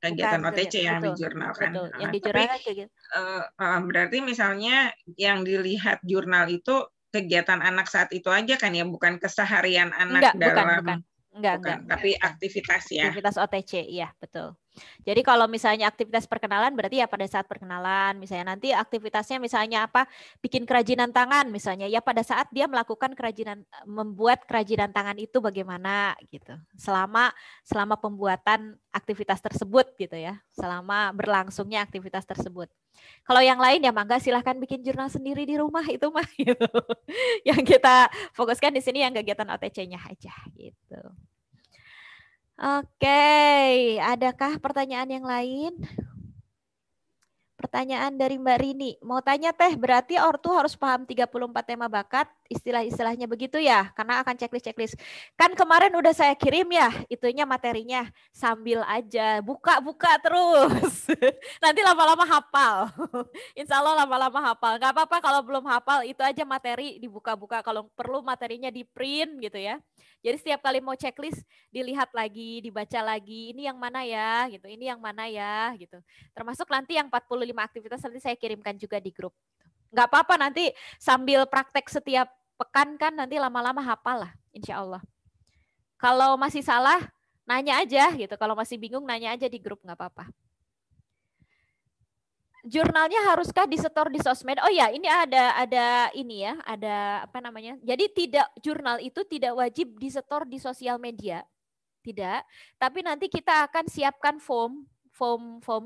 Kegiatan OTC yang dijurnalkan. Betul. Yang dijurnalkan berarti misalnya yang dilihat jurnal itu kegiatan anak saat itu aja kan ya, bukan keseharian anak bukan. Tapi aktivitas ya. Aktivitas OTC, iya betul. Jadi kalau misalnya aktivitas perkenalan berarti ya pada saat perkenalan, misalnya nanti aktivitasnya misalnya apa, bikin kerajinan tangan misalnya, ya pada saat dia melakukan membuat kerajinan tangan itu bagaimana gitu. Selama pembuatan aktivitas tersebut gitu ya, selama berlangsungnya aktivitas tersebut. Kalau yang lain ya mangga silahkan bikin jurnal sendiri di rumah itu mah gitu. Yang kita fokuskan di sini yang kegiatan OTC-nya aja gitu. Oke, adakah pertanyaan yang lain? Pertanyaan dari Mbak Rini. Mau tanya Teh, berarti ortu harus paham 34 tema bakat istilah-istilahnya begitu ya, karena akan checklist. Kan kemarin udah saya kirim ya, itunya materinya, sambil aja buka-buka terus. Nanti lama-lama hafal. Insya Allah lama-lama hafal. Nggak apa-apa kalau belum hafal, itu aja materi dibuka-buka. Kalau perlu materinya di print gitu ya. Jadi setiap kali mau checklist, dilihat lagi, dibaca lagi, ini yang mana ya, gitu. Ini yang mana ya, gitu. Termasuk nanti yang 45 aktivitas nanti saya kirimkan juga di grup. Nggak apa-apa nanti sambil praktek setiap pekan kan nanti lama-lama hafal lah, insya Allah. Kalau masih salah, nanya aja gitu. Kalau masih bingung, nanya aja di grup, nggak apa-apa. Jurnalnya haruskah disetor di sosmed? Oh ya, ini ada ini ya, ada apa namanya? Jadi jurnal itu tidak wajib disetor di sosial media, tidak. Tapi nanti kita akan siapkan form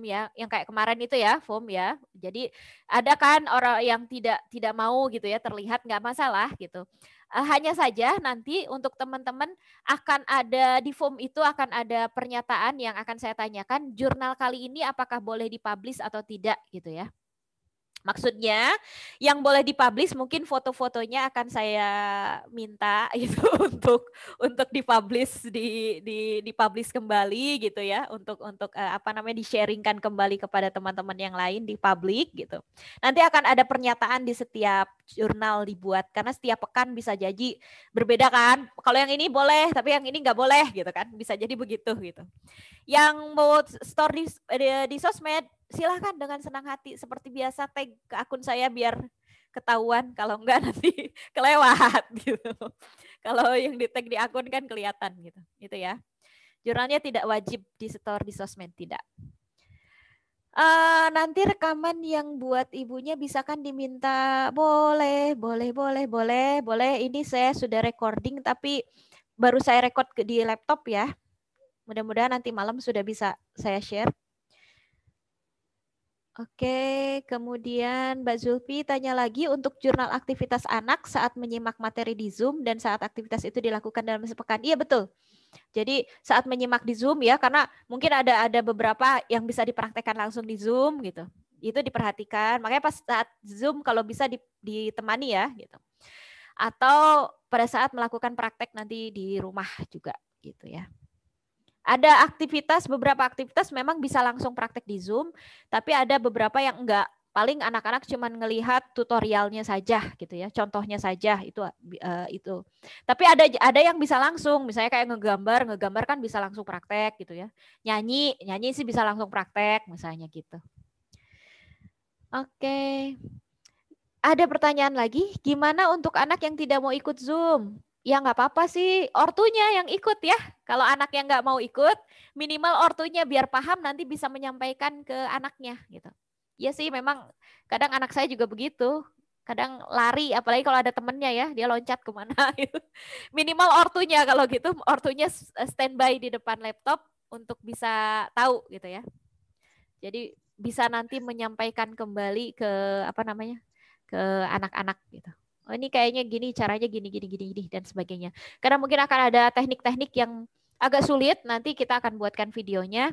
ya, yang kayak kemarin itu ya, form ya. Jadi ada kan orang yang tidak mau gitu ya, terlihat, nggak masalah gitu. Hanya saja nanti untuk teman-teman akan ada di form itu akan ada pernyataan yang akan saya tanyakan, jurnal kali ini apakah boleh dipublish atau tidak gitu ya. Maksudnya yang boleh dipublish mungkin foto-fotonya akan saya minta itu untuk dipublish dipublish kembali gitu ya, untuk apa namanya, di-sharingkan kembali kepada teman-teman yang lain di publik gitu. Nanti akan ada pernyataan di setiap jurnal dibuat, karena setiap pekan bisa jadi berbeda kan. Kalau yang ini boleh tapi yang ini nggak boleh gitu kan, bisa jadi begitu gitu. Yang mau store di sosmed silahkan dengan senang hati, seperti biasa tag ke akun saya biar ketahuan, kalau enggak nanti kelewat gitu. Kalau yang di tag di akun kan kelihatan gitu ya. Jurnalnya tidak wajib di store di sosmed, tidak. Nanti rekaman yang buat ibunya bisa kan diminta, boleh. Ini saya sudah recording tapi baru saya record di laptop ya. Mudah-mudahan nanti malam sudah bisa saya share. Oke, kemudian Mbak Zulfi tanya lagi, untuk jurnal aktivitas anak saat menyimak materi di Zoom dan saat aktivitas itu dilakukan dalam sepekan. Iya betul. Jadi saat menyimak di Zoom ya, karena mungkin ada beberapa yang bisa dipraktekkan langsung di Zoom gitu. Itu diperhatikan. Makanya pas saat Zoom kalau bisa ditemani ya gitu. Atau pada saat melakukan praktek nanti di rumah juga gitu ya. Ada beberapa aktivitas memang bisa langsung praktek di Zoom, tapi ada beberapa yang enggak. Paling anak-anak cuma ngelihat tutorialnya saja gitu ya, contohnya saja itu. Tapi ada yang bisa langsung, misalnya kayak ngegambar kan bisa langsung praktek gitu ya. Nyanyi sih bisa langsung praktek misalnya gitu. Oke. Ada pertanyaan lagi, gimana untuk anak yang tidak mau ikut Zoom? Ya nggak apa-apa sih, ortunya yang ikut ya. Kalau anak yang nggak mau ikut, minimal ortunya biar paham nanti bisa menyampaikan ke anaknya gitu. Ya sih, memang kadang anak saya juga begitu. Kadang lari, apalagi kalau ada temennya ya, dia loncat kemana gitu. Minimal ortunya kalau gitu, ortunya standby di depan laptop untuk bisa tahu gitu ya. Jadi bisa nanti menyampaikan kembali ke ke anak-anak gitu. Oh ini kayaknya gini, caranya gini dan sebagainya. Karena mungkin akan ada teknik-teknik yang agak sulit, nanti kita akan buatkan videonya.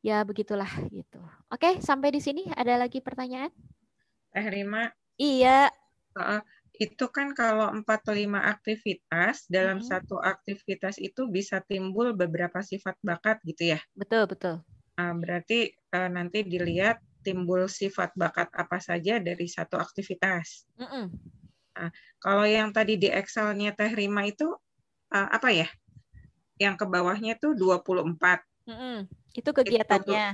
Ya begitulah gitu. Oke, sampai di sini ada lagi pertanyaan? Teh Rima. Iya. Itu kan kalau 45 aktivitas, dalam satu aktivitas itu bisa timbul beberapa sifat bakat gitu ya? Betul. Berarti nanti dilihat timbul sifat bakat apa saja dari satu aktivitas. Nah, kalau yang tadi di Excel-nya Teh Rima itu apa ya? Yang ke bawahnya itu 24. Itu kegiatannya.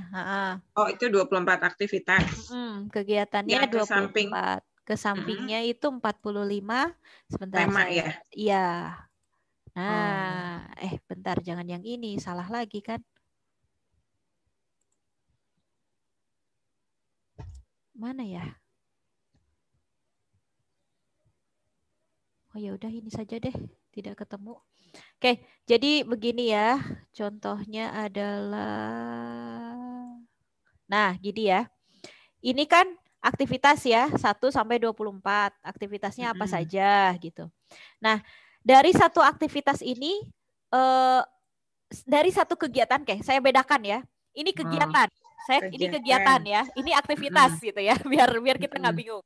Itu 24 aktivitas. Kegiatannya yang 24. Ke sampingnya itu 45. Sebentar. Tema ya? Iya. Nah, bentar, jangan yang ini, salah lagi kan? Mana ya? Oh ya udah, ini saja deh, tidak ketemu. Oke, jadi begini ya. Contohnya adalah, nah gini ya. Ini kan aktivitas ya, 1 sampai 24. Aktivitasnya apa saja gitu. Nah, dari satu aktivitas ini, dari satu kegiatan, saya bedakan ya. Ini kegiatan. Ini kegiatan ya, ini aktivitas gitu ya, biar kita nggak bingung.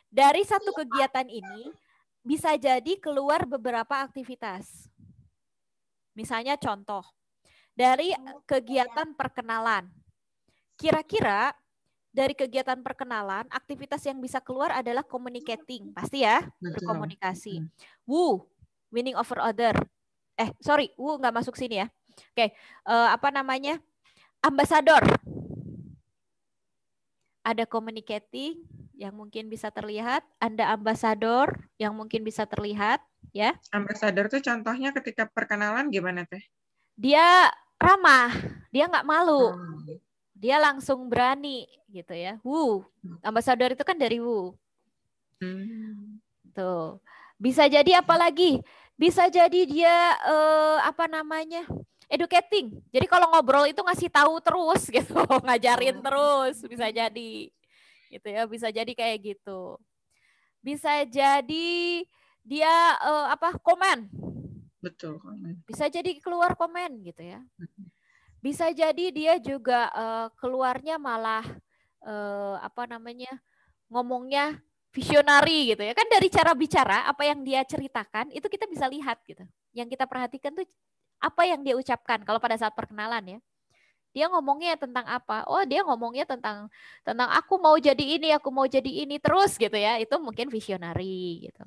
Dari satu kegiatan ini bisa jadi keluar beberapa aktivitas. Misalnya contoh, dari kegiatan perkenalan. Kira-kira dari kegiatan perkenalan, aktivitas yang bisa keluar adalah communicating. Pasti ya, berkomunikasi. Woo, winning over other. Sorry, woo nggak masuk sini ya. Oke, apa namanya? Ambassador. Ada communicating yang mungkin bisa terlihat, ada ambassador yang mungkin bisa terlihat, ya. Ambassador tuh contohnya ketika perkenalan gimana teh? Dia ramah, dia nggak malu, dia langsung berani gitu ya. Wu, ambassador itu kan dari wu. Tuh, bisa jadi apa lagi? Bisa jadi dia apa namanya? Educating. Jadi kalau ngobrol itu ngasih tahu terus gitu, ngajarin terus, bisa jadi gitu ya, bisa jadi kayak gitu. Bisa jadi dia apa? Komen. Betul, komen. Bisa jadi keluar komen gitu ya. Bisa jadi dia juga keluarnya malah apa namanya? Ngomongnya visionary gitu ya. Kan dari cara bicara, apa yang dia ceritakan itu kita bisa lihat gitu. Yang kita perhatikan tuh apa yang dia ucapkan kalau pada saat perkenalan ya. Dia ngomongnya tentang apa? Oh, dia ngomongnya tentang aku mau jadi ini terus gitu ya. Itu mungkin visionary gitu.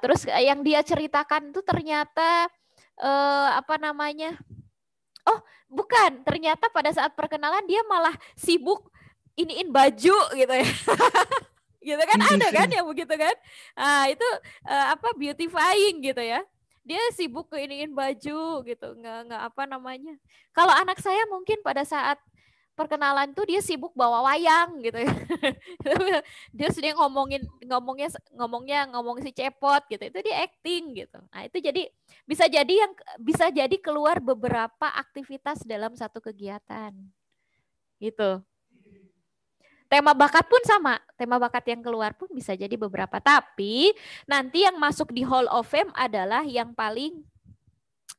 Terus yang dia ceritakan itu ternyata apa namanya? Oh, bukan. Ternyata pada saat perkenalan dia malah sibuk iniin baju gitu ya. Gitu kan, ada kan yang begitu kan? Itu apa, beautifying gitu ya. Dia sibuk iniin baju gitu, nggak apa namanya. Kalau anak saya mungkin pada saat perkenalan tuh dia sibuk bawa wayang gitu ya. Dia sedang ngomong si cepot gitu. Itu dia acting gitu. Nah, itu jadi bisa jadi keluar beberapa aktivitas dalam satu kegiatan. Gitu. Tema bakat pun sama. Tema bakat yang keluar pun bisa jadi beberapa. Tapi nanti yang masuk di Hall of Fame adalah yang paling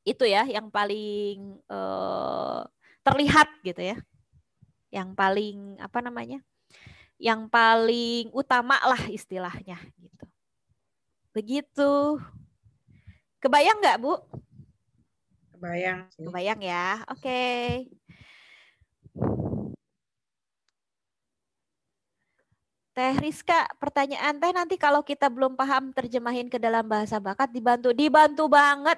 itu ya, yang paling terlihat gitu ya. Yang paling apa namanya? Yang paling utama lah istilahnya gitu. Begitu. Kebayang nggak, Bu? Kebayang. Kebayang ya. Oke. Teh Rizka, pertanyaan Teh, nanti kalau kita belum paham terjemahin ke dalam bahasa bakat dibantu banget.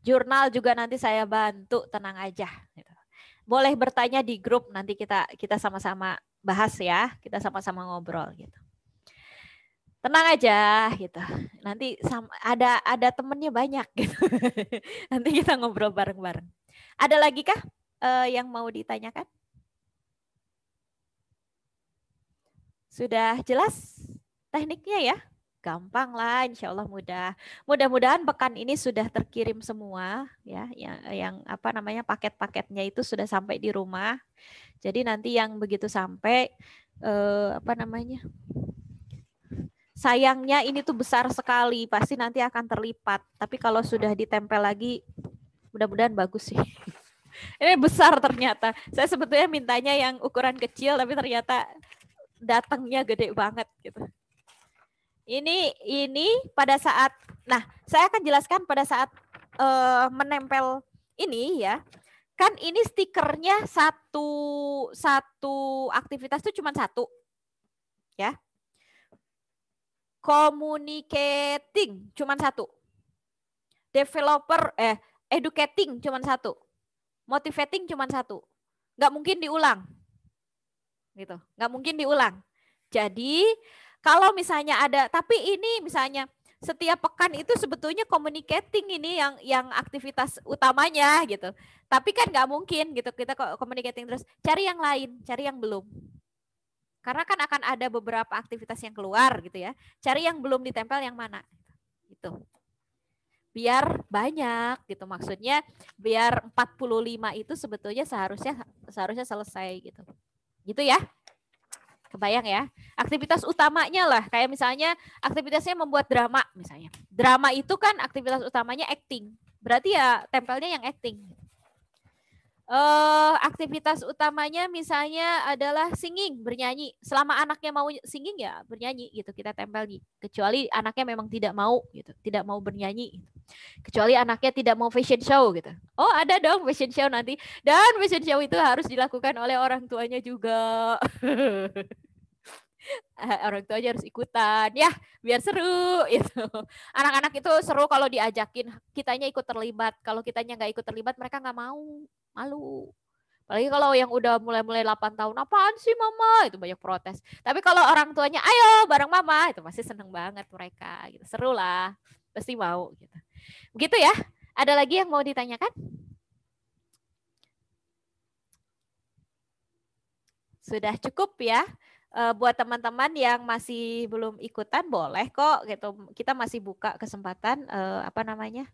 Jurnal juga nanti saya bantu, tenang aja. Boleh bertanya di grup, nanti kita sama-sama bahas ya, kita sama-sama ngobrol gitu. Tenang aja gitu. Nanti ada temennya banyak gitu. Nanti kita ngobrol bareng-bareng. Ada lagi kah yang mau ditanyakan? Sudah jelas tekniknya ya? Gampang lah, insya Allah mudah. Mudah-mudahan pekan ini sudah terkirim semua ya, yang apa namanya, paket-paketnya itu sudah sampai di rumah. Jadi nanti yang begitu sampai apa namanya, sayangnya ini tuh besar sekali, pasti nanti akan terlipat. Tapi kalau sudah ditempel lagi, mudah-mudahan bagus sih. Ini besar ternyata. Saya sebetulnya mintanya yang ukuran kecil, tapi ternyata datangnya gede banget gitu. Ini pada saat, nah saya akan jelaskan pada saat menempel ini ya, kan ini stikernya satu aktivitas itu cuma satu, ya. Communicating cuma satu, educating cuma satu, motivating cuma satu, nggak mungkin diulang. Gitu, nggak mungkin diulang. Jadi kalau misalnya ada, tapi ini misalnya setiap pekan itu sebetulnya communicating ini yang aktivitas utamanya gitu. Tapi kan nggak mungkin gitu kita communicating terus. Cari yang lain, cari yang belum. Karena kan akan ada beberapa aktivitas yang keluar gitu ya. Cari yang belum ditempel yang mana. Gitu. Biar banyak gitu, maksudnya biar 45 itu sebetulnya seharusnya selesai gitu. Gitu ya. Kebayang ya. Aktivitas utamanya lah, kayak misalnya aktivitasnya membuat drama misalnya. Drama itu kan aktivitas utamanya acting. Berarti ya tempelnya yang acting. Aktivitas utamanya misalnya adalah singing, bernyanyi. Selama anaknya mau singing ya bernyanyi gitu, kita tempel nih. Kecuali anaknya memang tidak mau gitu, tidak mau bernyanyi. Gitu. Kecuali anaknya tidak mau fashion show gitu. Oh, ada dong fashion show nanti. Dan fashion show itu harus dilakukan oleh orang tuanya juga. Orang tuanya harus ikutan ya biar seru itu. Anak-anak itu seru kalau diajakin, kitanya ikut terlibat. Kalau kitanya nggak ikut terlibat, mereka nggak mau, malu. Apalagi kalau yang udah mulai-mulai 8 tahun, apaan sih mama? Itu banyak protes. Tapi kalau orang tuanya, ayo bareng mama, itu pasti seneng banget mereka. Gitu. Seru lah, pasti mau. Gitu. Begitu ya. Ada lagi yang mau ditanyakan? Sudah cukup ya. Buat teman-teman yang masih belum ikutan boleh kok gitu. Kita masih buka kesempatan apa namanya?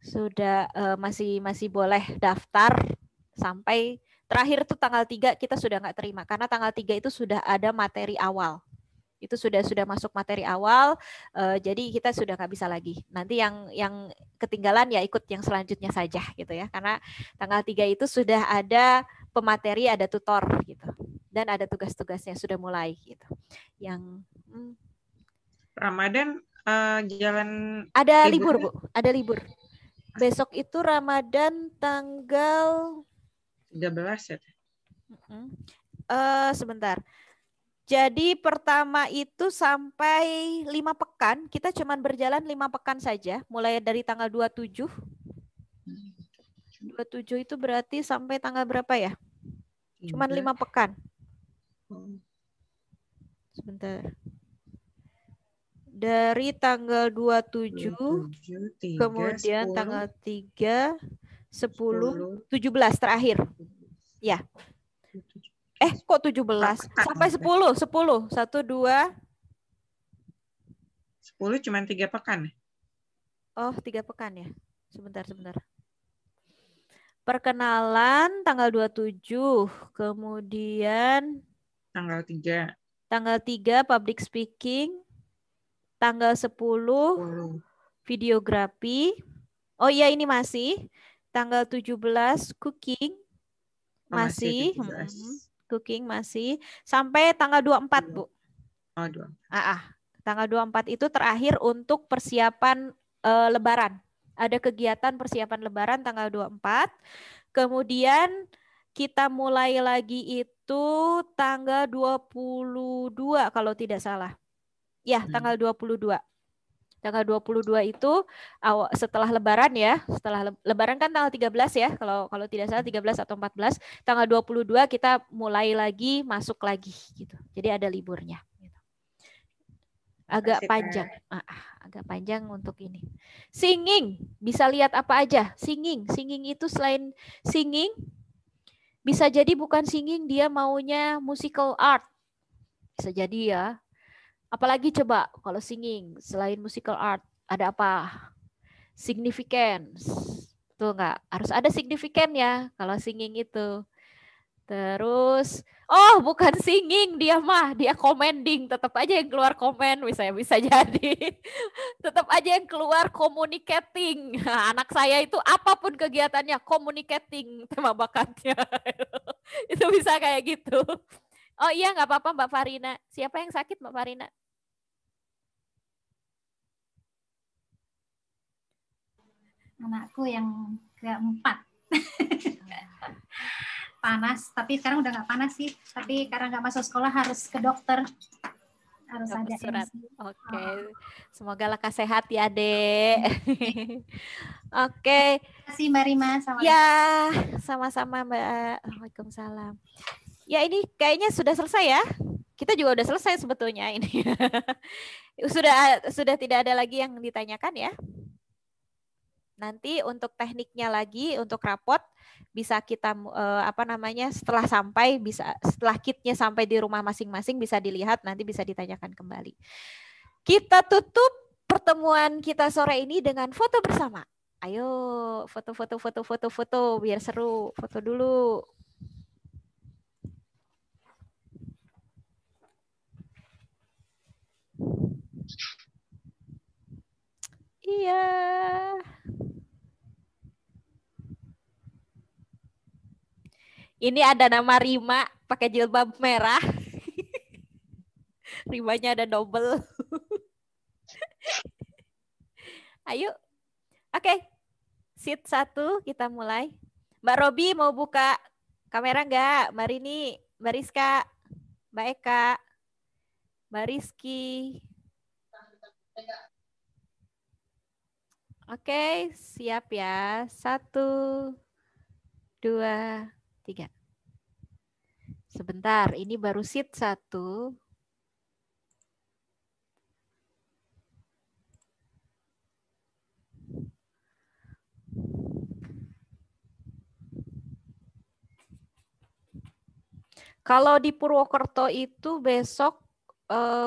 Sudah masih boleh daftar sampai terakhir tuh tanggal 3 kita sudah nggak terima karena tanggal 3 itu sudah ada materi awal. Itu sudah masuk materi awal, jadi kita sudah nggak bisa lagi. Nanti yang ketinggalan ya ikut yang selanjutnya saja gitu ya. Karena tanggal 3 itu sudah ada pemateri, ada tutor gitu. Dan ada tugas-tugasnya sudah mulai gitu. Yang Ramadan jalan ada libur Bu, ada libur. Besok itu Ramadan tanggal 13 ya. Sebentar. Jadi pertama itu sampai 5 pekan, kita cuma berjalan 5 pekan saja, mulai dari tanggal 27. 27 itu berarti sampai tanggal berapa ya? Cuman 5 pekan. Sebentar. Dari tanggal 27, kemudian 10, tanggal 3, 10, 17 terakhir. Ya. Kok 17? Sampai 10, 1, 2. 10 cuma 3 pekan. Oh, 3 pekan ya. Sebentar. Perkenalan tanggal 27, kemudian tanggal 3. Tanggal 3 public speaking, tanggal 10 videografi. Oh iya ini masih. Tanggal 17 cooking. Masih. Cooking masih. Sampai tanggal 24, Bu. Oh, 24. Tanggal 24 itu terakhir untuk persiapan Lebaran. Ada kegiatan persiapan Lebaran tanggal 24. Kemudian kita mulai lagi itu tanggal 22 kalau tidak salah. Ya, tanggal 22. Tanggal 22 itu setelah Lebaran ya. Setelah Lebaran kan tanggal 13 ya. Kalau tidak salah 13 atau 14. Tanggal 22 kita mulai lagi masuk lagi gitu. Jadi ada liburnya. Agak panjang. Agak panjang untuk ini. Singing, bisa lihat apa aja. Singing itu selain singing, bisa jadi bukan singing, dia maunya musical art. Bisa jadi ya. Apalagi coba kalau singing, selain musical art, ada apa? Significance. Tuh enggak, harus ada signifikan ya kalau singing itu. Terus, bukan singing dia mah, dia commending, tetap aja yang keluar komen, bisa jadi. Tetap aja yang keluar communicating. Anak saya itu apapun kegiatannya communicating tema bakatnya. Itu bisa kayak gitu. Oh iya nggak apa-apa Mbak Farina. Siapa yang sakit Mbak Farina? Anakku yang keempat. Panas, tapi sekarang udah nggak panas sih. Tapi karena nggak masuk sekolah harus ke dokter. Harus ada surat. Oke. Semoga lekas sehat ya, Dek. Oke. Terima kasih Mbak Rima. Ya, sama-sama Mbak. Waalaikumsalam. Ya ini kayaknya sudah selesai ya. Kita juga udah selesai sebetulnya ini. Sudah tidak ada lagi yang ditanyakan ya. Nanti untuk tekniknya lagi, untuk rapot bisa kita setelah sampai setelah kitnya sampai di rumah masing-masing bisa dilihat, nanti bisa ditanyakan kembali. Kita tutup pertemuan kita sore ini dengan foto bersama. Ayo foto biar seru. Foto dulu. Iya. Ini ada nama Rima pakai jilbab merah. Rimanya ada double. Ayo. Oke. Seat 1 kita mulai. Mbak Robi mau buka kamera nggak? Mbak Rini, Mbak Rizka, Mbak Eka, Mbak Rizky. Oke, siap ya. 1, 2, 3. Sebentar, ini baru seat 1. Kalau di Purwokerto itu besok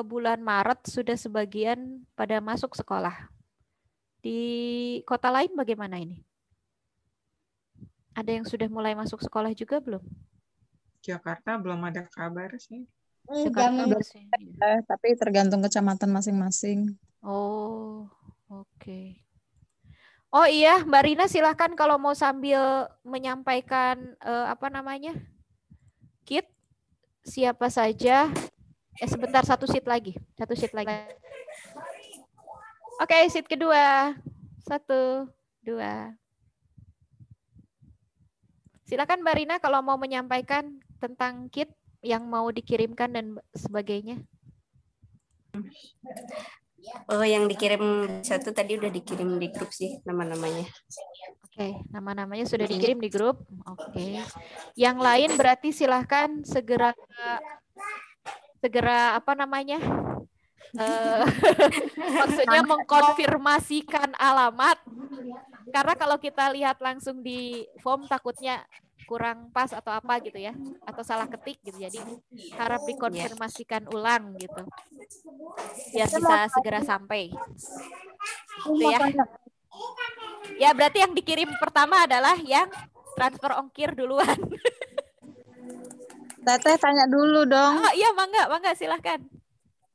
bulan Maret sudah sebagian pada masuk sekolah. Di kota lain bagaimana ini? Ada yang sudah mulai masuk sekolah juga belum? Jakarta belum ada kabar sih. Tapi tergantung kecamatan masing-masing. Oh, oke. Oh iya, Mbak Rina silahkan kalau mau sambil menyampaikan kit siapa saja. Sebentar, satu sheet lagi. Oke, sheet kedua. 1, 2. Silakan Mbak Rina kalau mau menyampaikan tentang kit yang mau dikirimkan dan sebagainya. Oh, yang dikirim satu tadi udah dikirim di grup sih nama-namanya. Oke, nama-namanya sudah dikirim di grup. Oke. Yang lain berarti silahkan segera maksudnya mengkonfirmasikan alamat. Karena kalau kita lihat langsung di form takutnya kurang pas atau apa gitu ya, atau salah ketik gitu. Jadi harap dikonfirmasikan ulang gitu. Biar bisa segera sampai. Gitu ya. Ya, berarti yang dikirim pertama adalah yang transfer ongkir duluan. Teteh tanya dulu dong. Oh iya, mangga silahkan.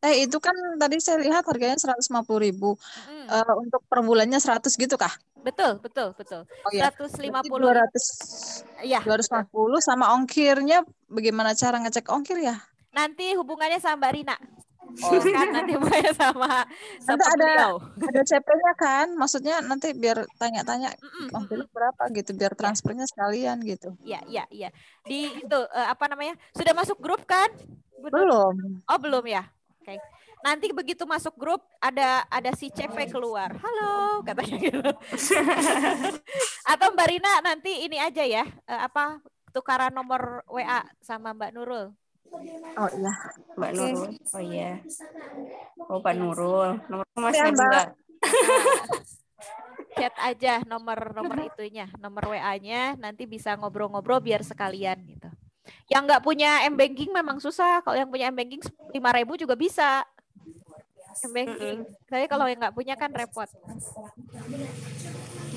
Itu kan tadi saya lihat harganya 150.000. Untuk per bulannya 100 gitu kah? Betul. Oh, ya. 150. Iya. 250 sama ongkirnya bagaimana cara ngecek ongkir ya? Nanti hubungannya sama Mbak Rina. Oh kan nanti hubungannya sama beliau. Ada CP-nya kan? Maksudnya nanti biar tanya-tanya ongkirnya berapa gitu, biar transfernya sekalian gitu. Iya. Di itu sudah masuk grup kan? Belum. Oh, belum ya. Oke. Nanti begitu masuk grup ada si CP keluar. Halo, katanya gitu. Atau Mbak Rina nanti ini aja ya, tukaran nomor WA sama Mbak Nurul. Oh iya, Mbak Nurul. Oh iya. Oh, Pak Nurul. Nomor masih ada. Chat aja nomor itunya, nomor WA-nya, nanti bisa ngobrol-ngobrol biar sekalian gitu. Yang nggak punya M-Banking memang susah. Kalau yang punya M-Banking 5.000 juga bisa. M-Banking. Tapi kalau yang nggak punya kan repot.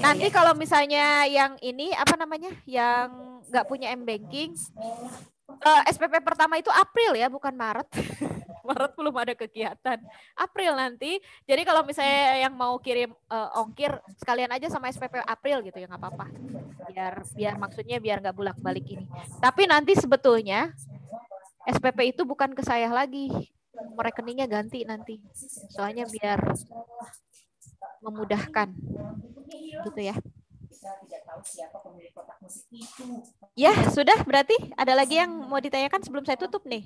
Nanti kalau misalnya yang ini yang nggak punya M-Banking, SPP pertama itu April ya, bukan Maret. Maret belum ada kegiatan. April nanti. Jadi kalau misalnya yang mau kirim ongkir sekalian aja sama SPP April gitu ya, nggak apa-apa. Biar maksudnya biar nggak bolak-balik ini. Tapi nanti sebetulnya SPP itu bukan ke saya lagi. Rekeningnya ganti nanti. Soalnya biar memudahkan. Gitu ya. Ya, sudah berarti ada lagi yang mau ditanyakan sebelum saya tutup nih.